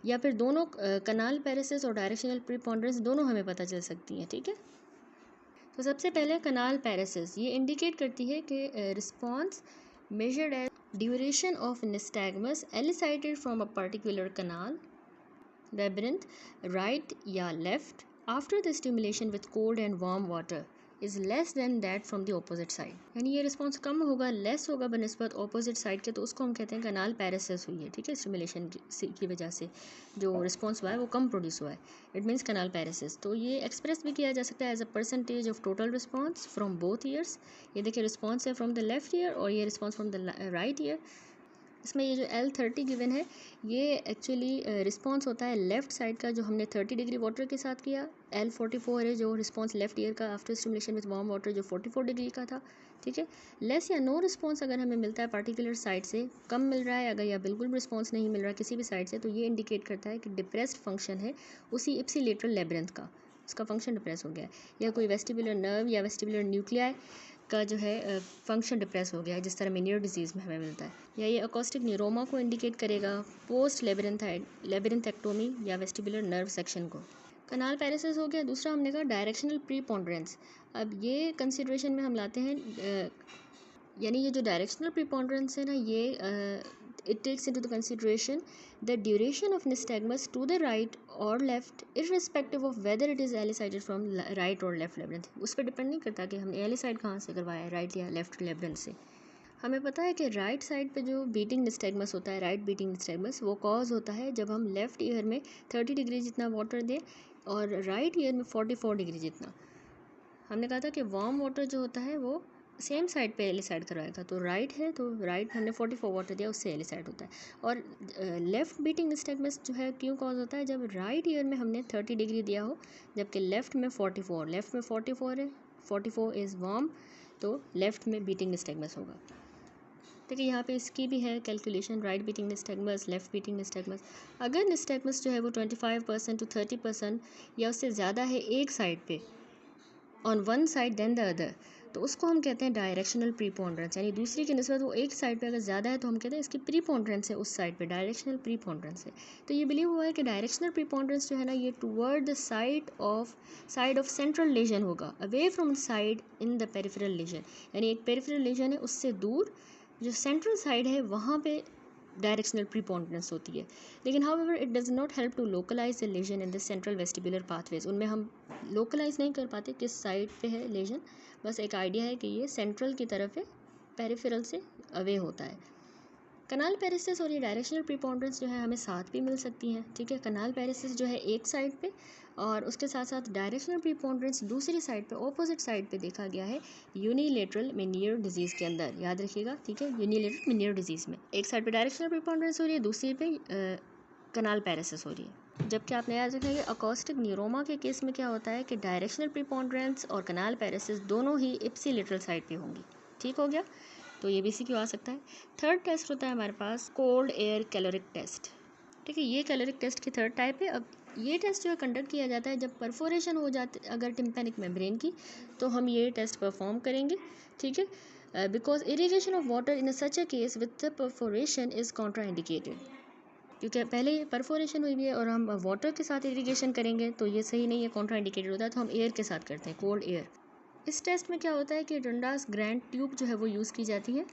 या फिर दोनों कैनाल पैरेसिस और डायरेक्शनल प्रीपोंडरेंस दोनों हमें पता चल सकती हैं, ठीक है। तो सबसे पहले कनाल पैरेसिस, ये इंडिकेट करती है कि response measured as duration of nystagmus elicited from a particular canal labyrinth, right या left, after the stimulation with cold and warm water is less than that from the opposite side. यानी ये response कम होगा, less होगा बनस्बत opposite side के, तो उसको हम कहते हैं कनाल पैरेसिस हुई है, ठीक है, स्टिमुलेशन की वजह से जो रिस्पॉन्स हुआ है वो कम प्रोड्यूस हुआ है, इट मीन्स कनाल पैरेसिस। तो ये एक्सप्रेस भी किया जा सकता है as a percentage of total response from both ears. ये देखिए रिस्पॉन्स है फ्रॉम द लेफ्ट ईयर और ये response from the right year. इसमें ये जो L30 गिवन है ये एक्चुअली रिस्पॉन्स होता है लेफ़्ट साइड का जो हमने 30 डिग्री वाटर के साथ किया। L44 है जो रिस्पॉन्स लेफ्ट ईयर का after stimulation with warm water जो 44 डिग्री का था, ठीक है। लेस या नो रिस्पॉन्स अगर हमें मिलता है पर्टिकुलर साइड से, कम मिल रहा है अगर या बिल्कुल रिस्पॉन्स नहीं मिल रहा है किसी भी साइड से, तो ये इंडिकेट करता है कि डिप्रेस्ड फंक्शन है उसी इप्सिलेटरल लेब्रिंथ का, उसका फंक्शन डिप्रेस हो गया है, या कोई वेस्टिबुलर नर्व या वेस्टिबुलर न्यूक्लियाई का जो है फंक्शन डिप्रेस हो गया है, जिस तरह मेनियर डिजीज़ में हमें मिलता है। या ये अकोस्टिक न्यूरोमा को इंडिकेट करेगा, पोस्ट लेबिरिंथेक्टोमी या वेस्टिबुलर नर्व सेक्शन को। कनाल पैरेसिस हो गया। दूसरा हमने कहा डायरेक्शनल प्रीपोंडरेंस। अब ये कंसिडरेशन में हम लाते हैं यानी ये जो डायरेक्शनल प्रीपोंडरेंस है ना, ये it takes into the consideration the duration of nystagmus to the right or left irrespective of whether it is elicited from right or left labyrinth। उस पर डिपेंड नहीं करता कि हमने एलिसाइड कहाँ से करवाया है, राइट या लेफ्ट labyrinth से। हमें पता है कि राइट साइड पे जो बीटिंग निस्टैगमस होता है, राइट बीटिंग निस्टैगमस, वो कॉज होता है जब हम लेफ्ट ईयर में 30 डिग्री जितना वाटर दें और राइट ईयर में 44 डिग्री जितना। हमने कहा था कि वार्म वाटर जो होता है वो सेम साइड पे एलिसाइड करवाएगा, तो राइट है तो राइट हमने 44 वाटर दिया, उससे एलिसाइड होता है। और लेफ़्ट बीटिंग निस्टैगमस जो है क्यों कॉज होता है, जब राइट ईयर में हमने 30 डिग्री दिया हो जबकि लेफ़्ट में 44, लेफ़्ट में 44 है, 44 इज़ वार्म, तो लेफ़्ट में बीटिंग निस्टैगमस होगा। देखिए यहाँ पे इसकी भी है calculation, right beating nystagmus, left beating nystagmus. अगर निस्टैगमस जो है वो 25% to 30% या उससे ज़्यादा है एक साइड पे, on one side then the other, तो उसको हम कहते हैं डायरेक्शनल प्रीपोंडरेंस, यानी दूसरी की निस्बत वो एक साइड पे अगर ज़्यादा है तो हम कहते हैं इसकी प्रीपोंडरेंस है उस साइड पे, डायरेक्शनल प्रीपोंडरेंस है। तो ये बिलीव हुआ है कि डायरेक्शनल प्रीपोंडरेंस जो है ना ये toward the side of central lesion होगा, away from side in the peripheral lesion, यानी एक पेरिफेरल लेजन है उससे दूर जो सेंट्रल साइड है वहाँ पे डायरेक्शनल प्रीपोंडरेंस होती है। लेकिन however it does not help to localize the lesion in the central vestibular pathways. उनमें हम लोकलाइज नहीं कर पाते किस साइड पे है लेजन, बस एक आइडिया है कि ये सेंट्रल की तरफ है, पेरिफेरल से अवे होता है। कनाल पैरेसिस और ये डायरेक्शनल प्रीपोंडरेंस जो है हमें साथ भी मिल सकती हैं, ठीक है। कनाल पैरेसिस जो है एक साइड पे और उसके साथ साथ डायरेक्शनल प्रीपोंडरेंस दूसरी साइड पे, ऑपोजिट साइड पे देखा गया है यूनिलेटरल मेनियर डिजीज़ के अंदर, याद रखिएगा, ठीक है, यूनिलेटरल मेनियर डिजीज़ में एक साइड पे डायरेक्शनल प्रीपोंडरेंस हो रही है, दूसरी पे कनाल पैरेसिस हो रही है। जबकि आपने याद रखना है कि अकोस्टिक न्यूरोमा के केस में क्या होता है कि डायरेक्शनल प्रीपोंडरेंस और कनाल पैरेसिस दोनों ही इप्सिलेटरल साइड पे होंगी, ठीक हो गया। तो ये भी CQ आ सकता है। थर्ड टेस्ट होता है हमारे पास कोल्ड एयर कैलोरिक टेस्ट, ठीक है। ये कैलोरिक टेस्ट की थर्ड टाइप है। अब ये टेस्ट जो है कंडक्ट किया जाता है जब परफोरेशन हो जाती अगर टिम्पैनिक मेम्ब्रेन की, तो हम ये टेस्ट परफॉर्म करेंगे, ठीक है। Because irrigation of water in such a case with the perforation is contraindicated, क्योंकि पहले परफोरेशन हुई भी है और हम वाटर के साथ इरिगेशन करेंगे तो ये सही नहीं है, कॉन्ट्राइंडिकेटेड होता है, तो हम एयर के साथ करते हैं, कोल्ड एयर। इस टेस्ट में क्या होता है कि डंडास ग्रैंड ट्यूब जो है वो यूज़ की जाती है।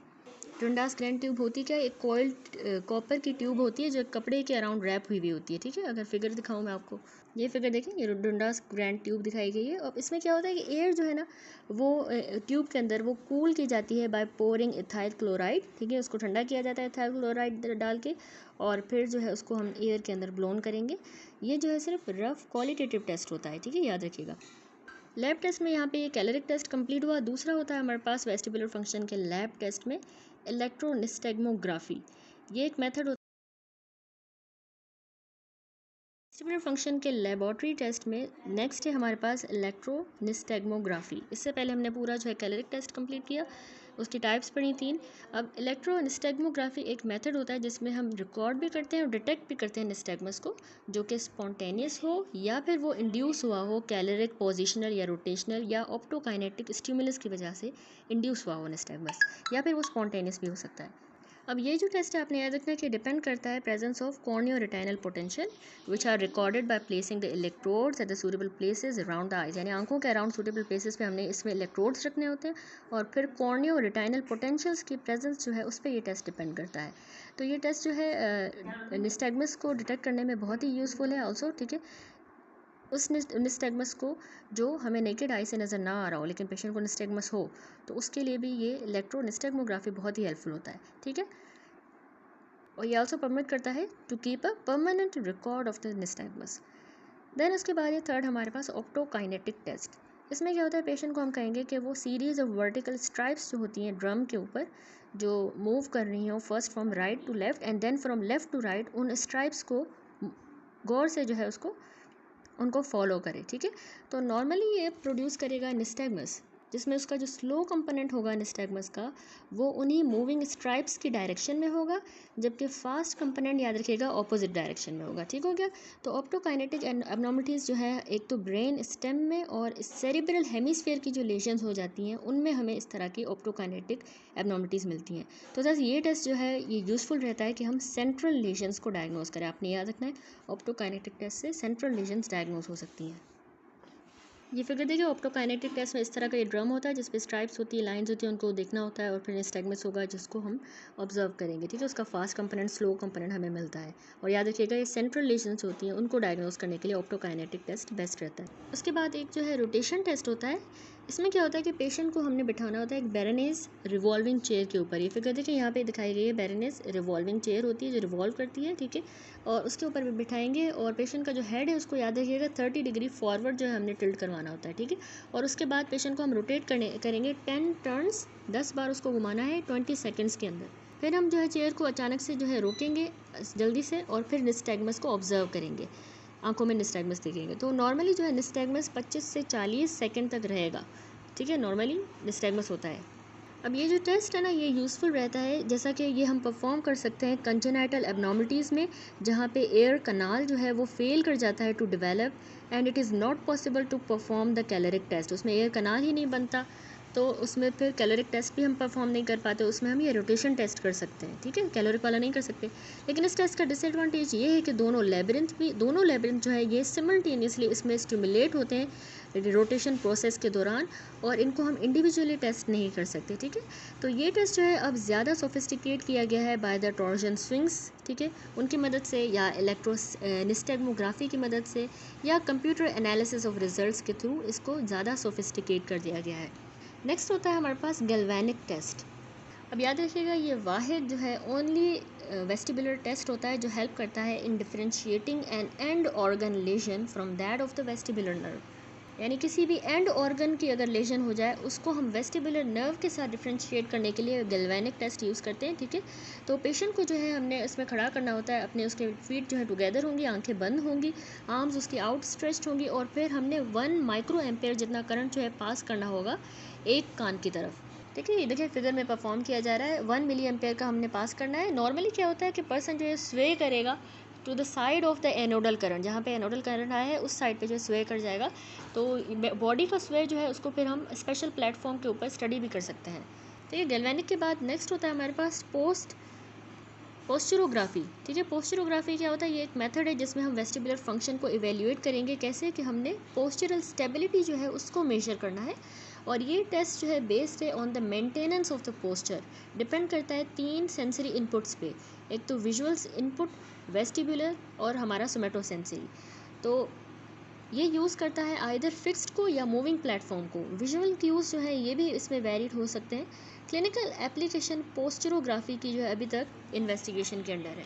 डंडास ग्रैंड ट्यूब होती क्या, एक कॉइल्ड कॉपर की ट्यूब होती है जो कपड़े के अराउंड रैप हुई होती है, ठीक है। अगर फिगर दिखाऊं मैं आपको, ये फिगर देखें, ये डंडास ग्रैंड ट्यूब दिखाई गई है। और इसमें क्या होता है कि एयर जो है ना वो ट्यूब के अंदर वो कूल की जाती है बाय पोरिंग इथाइल क्लोराइड, ठीक है, उसको ठंडा किया जाता है इथाइल क्लोराइड डाल के, और फिर जो है उसको हम एयर के अंदर ब्लोन करेंगे। ये जो है सिर्फ रफ क्वालिटेटिव टेस्ट होता है, ठीक है, याद रखिएगा। लैब टेस्ट में यहाँ पे ये कैलोरिक टेस्ट कंप्लीट हुआ। दूसरा होता है हमारे पास वेस्टिबुलर फंक्शन के लैब टेस्ट में इलेक्ट्रोनिस्टेग्मोग्राफी। ये एक मेथड होता है वेस्टिबुलर फंक्शन के लेबोरेटरी टेस्ट में। नेक्स्ट है हमारे पास इलेक्ट्रोनिस्टेग्मोग्राफी। इससे पहले हमने पूरा जो है कैलोरिक टेस्ट कंप्लीट किया, उसकी टाइप्स पढ़ी 3। अब इलेक्ट्रोनिस्टेग्मोग्राफी एक मेथड होता है जिसमें हम रिकॉर्ड भी करते हैं और डिटेक्ट भी करते हैं निस्टैगमस को, जो कि स्पॉन्टेनियस हो या फिर वो इंड्यूस हुआ हो कैलोरिक, पोजिशनल या रोटेशनल या ऑप्टोकाइनेटिक स्टिमुलस की वजह से इंड्यूस हुआ हो निस्टैगमस, या फिर वो स्पॉन्टेनियस भी हो सकता है। अब ये जो टेस्ट है आपने याद रखना है कि डिपेंड करता है presence of corneo retinal potential which are recorded by placing the electrodes at the suitable places around the eyes, यानी आंखों के अराउंड सूटेबल प्लेसेस पे हमने इसमें इलेक्ट्रोड्स रखने होते हैं और फिर कॉर्नियो रेटिनल पोटेंशियल्स की प्रेजेंस जो है उस पर ये टेस्ट डिपेंड करता है। तो ये टेस्ट जो है निस्टैग्मस को डिटेक्ट करने में बहुत ही यूज़फुल है ऑल्सो, ठीक है। उस निस्टैग्मस को जो हमें नेकेड आई से नज़र ना आ रहा हो लेकिन पेशेंट को निस्टैग्मस हो तो उसके लिए भी ये इलेक्ट्रोनिस्टैग्मोग्राफी बहुत ही हेल्पफुल होता है, ठीक है। और ये आल्सो परमिट करता है to keep a permanent record of the nystagmus. Then उसके बाद ये थर्ड हमारे पास ऑप्टोकाइनेटिक टेस्ट। इसमें क्या होता है, पेशेंट को हम कहेंगे कि वो सीरीज़ ऑफ वर्टिकल स्ट्राइप्स जो होती हैं ड्रम के ऊपर जो मूव कर रही हैं first from right to left and then from left to right, उन स्ट्राइप्स को गौर से जो है उनको फॉलो करे, ठीक है। तो नॉर्मली ये प्रोड्यूस करेगा निस्टैग्मस, जिसमें उसका जो स्लो कंपोनेंट होगा निस्टैग्मस का वो उन्हीं मूविंग स्ट्राइप्स की डायरेक्शन में होगा, जबकि फास्ट कंपोनेंट याद रखिएगा ऑपोजिट डायरेक्शन में होगा, ठीक हो गया। तो ऑप्टोकाइनेटिक एब्नॉर्मलिटीज़ जो है एक तो ब्रेन स्टेम में और सेरिब्रल हेमिस्फीयर की जो लेशंस हो जाती हैं उनमें हमें इस तरह की ऑप्टोकाइनेटिक एब्नॉर्मलिटीज़ मिलती हैं। तो बस ये टेस्ट जो है ये यूज़फुल रहता है कि हम सेंट्रल लेशंस को डायग्नोज करें। आपने याद रखना है ऑप्टोकाइनेटिक टेस्ट से सेंट्रल लेशंस डायग्नोज हो सकती हैं। ये फिगर देखिए, ऑप्टोकाइनेटिक टेस्ट में इस तरह का ये ड्रम होता है जिस पे स्ट्राइप्स होती है, लाइंस होती है, उनको देखना होता है और फिर निस्टैग्मस होगा जिसको हम ऑब्जर्व करेंगे, ठीक है। उसका फास्ट कंपोनेंट स्लो कंपोनेंट हमें मिलता है। और याद रखिएगा ये सेंट्रल लेशंस होती हैं उनको डायग्नोज करने के लिए ऑप्टोकाइनेटिक टेस्ट बेस्ट रहता है। उसके बाद एक जो है रोटेशन टेस्ट होता है। इसमें क्या होता है कि पेशेंट को हमने बिठाना होता है एक बैरोनेज रिवॉल्विंग चेयर के ऊपर। ये फिगर देखिए यहाँ पे दिखाई गई है, बैरोनेज रिवॉल्विंग चेयर होती है जो रिवॉल्व करती है, ठीक है। और उसके ऊपर भी बिठाएंगे और पेशेंट का जो हेड है उसको याद रखिएगा 30 डिग्री फॉरवर्ड जो है हमने टिल्ट करवाना होता है, ठीक है। और उसके बाद पेशेंट को हम रोटेट करेंगे 10 टर्न्स, 10 बार उसको घुमाना है 20 सेकेंड्स के अंदर। फिर हम जो है चेयर को अचानक से जो है रोकेंगे जल्दी से और फिर निस्टैग्मस को ऑब्जर्व करेंगे, आंखों में निस्टैग्मस देखेंगे। तो नॉर्मली जो है निस्टैग्मस 25 से 40 सेकंड तक रहेगा, ठीक है, नॉर्मली निस्टैग्मस होता है। अब ये जो टेस्ट है ना ये यूज़फुल रहता है, जैसा कि ये हम परफॉर्म कर सकते हैं कंजेनाइटल एब्नॉर्मलिटीज़ में जहाँ पे एयर कनाल जो है वो फेल कर जाता है to develop and it is not possible to perform the caloric test. उसमें एयर कनाल ही नहीं बनता तो उसमें फिर कैलोरिक टेस्ट भी हम परफॉर्म नहीं कर पाते, उसमें हम ये रोटेशन टेस्ट कर सकते हैं, ठीक है, कैलोरिक वाला नहीं कर सकते। लेकिन इस टेस्ट का डिसएडवांटेज ये है कि दोनों लेबरिंथ जो है ये सिमल्टेनियसली इसमें स्टिमुलेट होते हैं रोटेशन प्रोसेस के दौरान और इनको हम इंडिविजुअली टेस्ट नहीं कर सकते, ठीक है। तो ये टेस्ट जो है अब ज़्यादा सोफिस्टिकेट किया गया है बाय द टॉर्जन स्विंग्स, ठीक है, उनकी मदद से या निस्टैग्मोग्राफी की मदद से या कंप्यूटर एनालिसिस ऑफ रिजल्ट्स के थ्रू इसको ज़्यादा सोफिस्टिकेट कर दिया गया है। नेक्स्ट होता है हमारे पास गैल्वेनिक टेस्ट। अब याद रखिएगा ये वाहिद जो है ओनली वेस्टिबुलर टेस्ट होता है जो हेल्प करता है in differentiating an end organ lesion from that of the vestibular nerve, यानी किसी भी एंड ऑर्गन की अगर लेशन हो जाए उसको हम वेस्टिबुलर नर्व के साथ डिफरेंशिएट करने के लिए गैल्वेनिक टेस्ट यूज़ करते हैं, ठीक है। तो पेशेंट को जो है हमने इसमें खड़ा करना होता है, अपने उसके फीट जो है टुगेदर होंगी, आंखें बंद होंगी, आर्म्स उसकी आउट स्ट्रेच्ड होंगी और फिर हमने 1 माइक्रो एम्पेयर जितना करंट जो है पास करना होगा एक कान की तरफ, ठीक है। ये देखिए फिगर में परफॉर्म किया जा रहा है, 1 मिली एम्पेयर का हमने पास करना है। नॉर्मली क्या होता है कि पर्सन जो है स्वे करेगा to the side of the anodal current, जहाँ पे एनोडल करंट आया है उस साइड पे जो स्वे कर जाएगा। तो बॉडी का स्वे जो है उसको फिर हम स्पेशल प्लेटफॉर्म के ऊपर स्टडी भी कर सकते हैं, ठीक है। गैल्वेनिक के बाद नेक्स्ट होता है हमारे पास पोस्चरोग्राफी, ठीक है। पोस्चरोग्राफी क्या होता है, ये एक मेथड है जिसमें हम वेस्टिबुलर फंक्शन को इवेल्युएट करेंगे, कैसे कि हमने पोस्चरल स्टेबिलिटी जो है उसको मेजर करना है। और ये टेस्ट जो है बेस्ड है on the maintenance of the posture, depend करता है 3 सेंसरी इनपुट्स पे, एक तो विजुअल्स इनपुट, वेस्टिबुलर और हमारा सोमेटोसेंसरी। तो ये यूज़ करता है आइदर फिक्स्ड को या मूविंग प्लेटफॉर्म को। विजुअल क्यूज़ जो है ये भी इसमें वेरीड हो सकते हैं। क्लिनिकल एप्लीकेशन पोस्चरोग्राफी की जो है अभी तक इन्वेस्टिगेशन के अंडर है।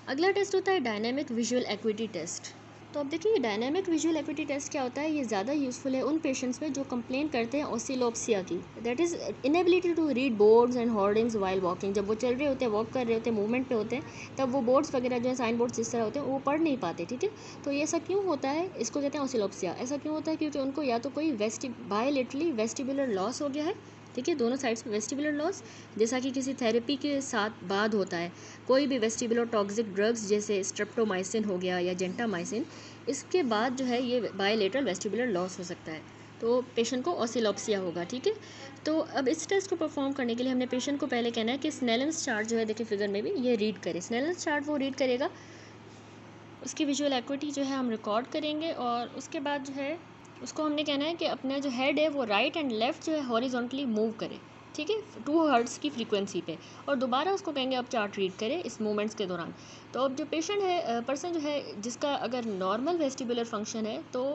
अगला टेस्ट होता है डायनेमिक विजुअल एक्विटी टेस्ट। तो अब देखिए डायनेमिक विजुअल एक्विटी टेस्ट क्या होता है, ये ज़्यादा यूज़फुल है उन पेशेंट्स में जो कंप्लेन करते हैं ऑसिलोप्सिया की, that is inability to read boards and hoardings while walking. जब वो चल रहे होते हैं, वॉक कर रहे होते हैं, मूवमेंट पे होते हैं, तब वो बोर्ड्स वगैरह जो है साइन बोर्ड्स जिस तरह होते हैं वो पढ़ नहीं पाते, ठीक है। तो ये ऐसा क्यों होता है, इसको कहते हैं ऑसिलोप्सिया। ऐसा क्यों होता है, क्योंकि उनको या तो कोई बायलेटरली वेस्टिबुलर लॉस हो गया है, ठीक है, दोनों साइड्स पे वेस्टिबुलर लॉस, जैसा कि किसी थेरेपी के साथ बाद होता है, कोई भी वेस्टिबुलर टॉक्सिक ड्रग्स जैसे स्ट्रेप्टोमाइसिन हो गया या जेंटामाइसिन, इसके बाद जो है ये बायलेटरल वेस्टिबुलर लॉस हो सकता है। तो पेशेंट को ऑसिलोप्सिया होगा। ठीक है, तो अब इस टेस्ट को परफॉर्म करने के लिए हमने पेशेंट को पहले कहना है कि स्नेलन्स चार्ट जो है, देखिए फिगर में भी, ये रीड करे। स्नेलन्स चार्ट वो रीड करेगा, उसकी विजुअल एक्विटी जो है हम रिकॉर्ड करेंगे और उसके बाद जो है उसको हमने कहना है कि अपना जो हेड है वो राइट एंड लेफ़्ट जो है हॉरिजॉन्टली मूव करे। ठीक है, 2 हर्ट्ज़ की फ्रीक्वेंसी पे, और दोबारा उसको कहेंगे अब चार्ट रीड करे इस मूवमेंट्स के दौरान। तो अब जो पेशेंट है, पर्सन जो है जिसका अगर नॉर्मल वेस्टिबुलर फंक्शन है तो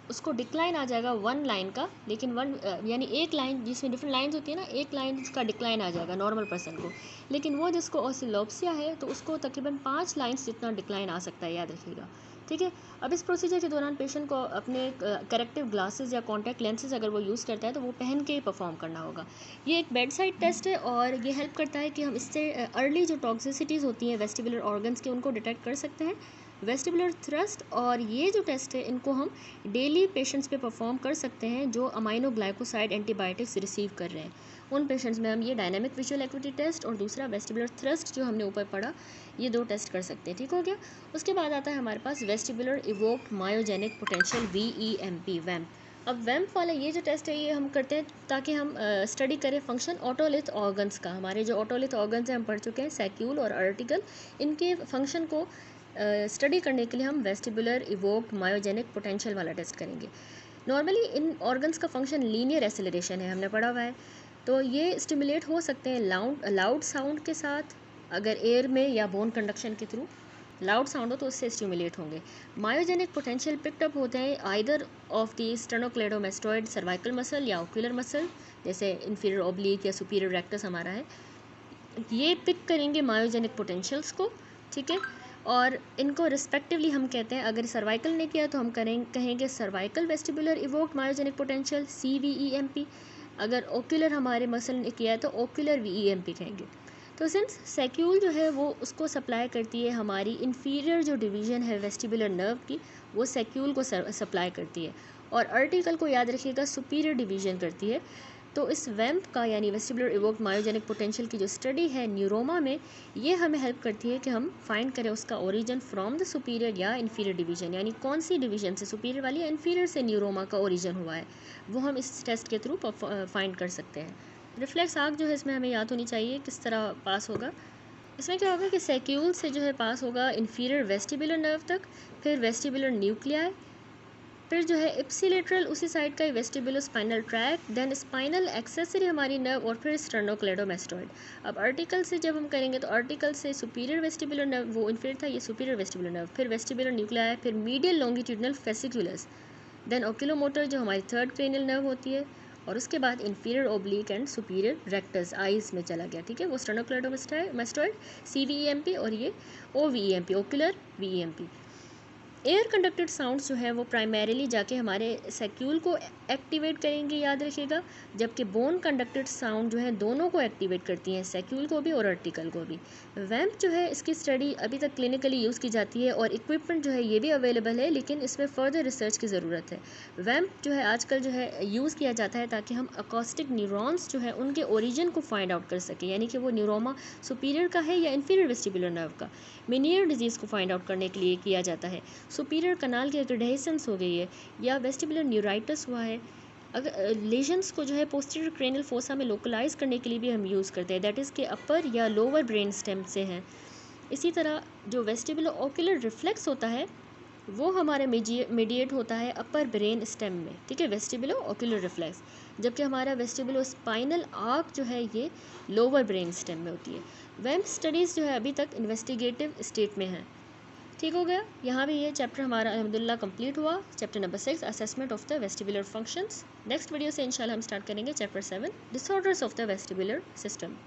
उसको डिक्लाइन आ जाएगा 1 लाइन का, लेकिन 1 यानी एक लाइन, जिसमें डिफरेंट लाइंस होती है ना, एक लाइन उसका डिक्लाइन आ जाएगा नॉर्मल पर्सन को। लेकिन वो जिसको ऑसिलोप्सिया है तो उसको तकरीबन 5 लाइन्स जितना डिक्लाइन आ सकता है, याद रखिएगा। ठीक है, अब इस प्रोसीजर के दौरान पेशेंट को अपने करेक्टिव ग्लासेस या कॉन्टैक्ट लेंसेज अगर वो यूज़ करता है तो वो पहन के ही परफॉर्म करना होगा। ये एक बेड साइड टेस्ट है और ये हेल्प करता है कि हम इससे अर्ली जो टॉक्सिसिटीज़ होती हैं वेस्टिबुलर ऑर्गन्स के, उनको डिटेक्ट कर सकते हैं। वेस्टिबुलर थ्रस्ट और ये जो टेस्ट है इनको हम डेली पेशेंट्स पे परफॉर्म कर सकते हैं जो अमाइनोग्लाइकोसाइड एंटीबायोटिक्स रिसीव कर रहे हैं। उन पेशेंट्स में हम ये डायनामिक विजुअल एक्विटी टेस्ट और दूसरा वेस्टिबुलर थ्रस्ट जो हमने ऊपर पढ़ा, ये 2 टेस्ट कर सकते हैं। ठीक हो गया। उसके बाद आता है हमारे पास vestibular evoked myogenic potential VEMP, VEMP. अब वैम्प वाला ये जो टेस्ट है ये हम करते हैं ताकि हम स्टडी करें फंक्शन ऑटोलिथ ऑर्गन्स का। हमारे जो ऑटोलिथ ऑर्गन्स हैं हम पढ़ चुके हैं, सैक्यूल और आर्टिकल, इनके फंक्शन को स्टडी करने के लिए हम वेस्टिबुलर इवोक्ड मायोजेनिक पोटेंशियल वाला टेस्ट करेंगे। नॉर्मली इन ऑर्गन्स का फंक्शन लीनियर एक्सेलरेशन है, हमने पढ़ा हुआ है। तो ये स्टिमुलेट हो सकते हैं लाउड साउंड के साथ, अगर एयर में या बोन कंडक्शन के थ्रू लाउड साउंड हो तो उससे स्टिमुलेट होंगे। मायोजेनिक पोटेंशियल पिक्ड अप होते हैं either of the sternocleidomastoid cervical muscle या ओक्यूलर मसल, जैसे इन्फीरियर ओब्लिक या सुपीरियर रेक्टस हमारा है, ये पिक करेंगे मायोजेनिक पोटेंशियल्स को। ठीक है, और इनको रिस्पेक्टिवली हम कहते हैं, अगर सर्वाइकल ने किया तो हम कहेंगे cervical vestibular evoked myogenic potential CVEMP, अगर ओक्यूलर हमारे मसल ने किया है तो ओक्यूलर VEMP कहेंगे। तो सिंस सैक्यूल जो है वो उसको सप्लाई करती है, हमारी इन्फीरियर जो डिवीज़न है वेस्टिबुलर नर्व की, वो सैक्यूल को सप्लाई करती है, और आर्टिकल को याद रखिएगा सुपीरियर डिवीज़न करती है। तो इस वैम्प का यानी वेस्टिबुलर इवोक्ड मायोजेनिक पोटेंशियल की जो स्टडी है न्यूरोमा में, ये हमें हेल्प करती है कि हम फाइंड करें उसका ओरिजिन फ्रॉम द सुपीरियर या इन्फीरियर डिवीजन, यानी कौन सी डिवीजन से, सुपीरियर वाली या इन्फीरियर से न्यूरोमा का ओरिजिन हुआ है, वो हम इस टेस्ट के थ्रू फाइंड कर सकते हैं। रिफ्लेक्स आर्क जो है इसमें हमें याद होनी चाहिए किस तरह पास होगा। इसमें क्या होगा कि सैक्यूल से जो है पास होगा इन्फीरियर वेस्टिबुलर नर्व तक, फिर वेस्टिबुलर न्यूक्लियाई, फिर जो है इप्सिलेटरल उसी साइड का ही vestibular spinal tract, then spinal accessory हमारी नर्व, और फिर स्टर्नोक्लेडोमेस्टोइड। अब आर्टिकल से जब हम करेंगे तो आर्टिकल से सुपीरियर वेस्टिबुलर नर्व, वो इन्फीरियर था, ये सुपीरियर वेस्टिबुलर नर्व, फिर वेस्टिबुलर न्यूक्लियाई, फिर मीडियल लॉन्गिट्यूडनल फेसिकुलस, देन ओक्यूलोमोटर जो हमारी थर्ड क्रेनियल नर्व होती है, और उसके बाद inferior oblique and superior rectus eyes में चला गया। ठीक है, वो स्टर्नोक्लेडोमेस्टोइड CVEMP, और ये OVEMP ocular VEMP। Air conducted sounds जो है वो प्राइमरीली जाके हमारे सैक्यूल को एक्टिवेट करेंगे, याद रखिएगा, जबकि बोन कंडक्टेड साउंड जो है दोनों को एक्टिवेट करती हैं, सैक्यूल को भी और आर्टिकल को भी। वैम्प जो है इसकी स्टडी अभी तक क्लिनिकली यूज़ की जाती है और इक्विपमेंट जो है ये भी अवेलेबल है, लेकिन इसमें फर्दर रिसर्च की ज़रूरत है। वैम्प जो है आजकल जो है यूज़ किया जाता है ताकि हम अकॉस्टिक न्यूरॉन्स जो है उनके ओरिजिन को फाइंड आउट कर सकें, यानी कि वो न्यूरोमा सुपीरियर का है या इन्फीरियर वेस्टिबुलर नर्व का। मेनियर डिजीज़ को फाइंड आउट करने के लिए किया जाता है। सुपीरियर कनाल की अगर डेहिसेंस हो गई है या वेस्टिबुलर न्यूराइटिस हुआ है, अगर लेजन्स को जो है पोस्टीरियर क्रेनियल फोसा में लोकलाइज करने के लिए भी हम यूज़ करते हैं, दैट इज़ के अपर या लोअर ब्रेन स्टेम से हैं। इसी तरह जो वेस्टिबुलर ओक्यूलर रिफ्लेक्स होता है वो हमारे मीडिएट होता है अपर ब्रेन स्टेम में। ठीक है, वेस्टिबुलर ओक्यूलर रिफ्लेक्स, जबकि हमारा वेस्टिबुलर स्पाइनल आर्क जो है ये लोअर ब्रेन स्टेम में होती है। वैम्प स्टडीज़ जो है अभी तक इन्वेस्टिगेटिव स्टेट में हैं। ठीक हो गया, यहाँ भी ये चैप्टर हमारा अल्हम्दुलिल्लाह कंप्लीट हुआ, chapter number 6 assessment of the vestibular functions. Next video से इंशाल्लाह हम स्टार्ट करेंगे chapter 7 disorders of the vestibular system.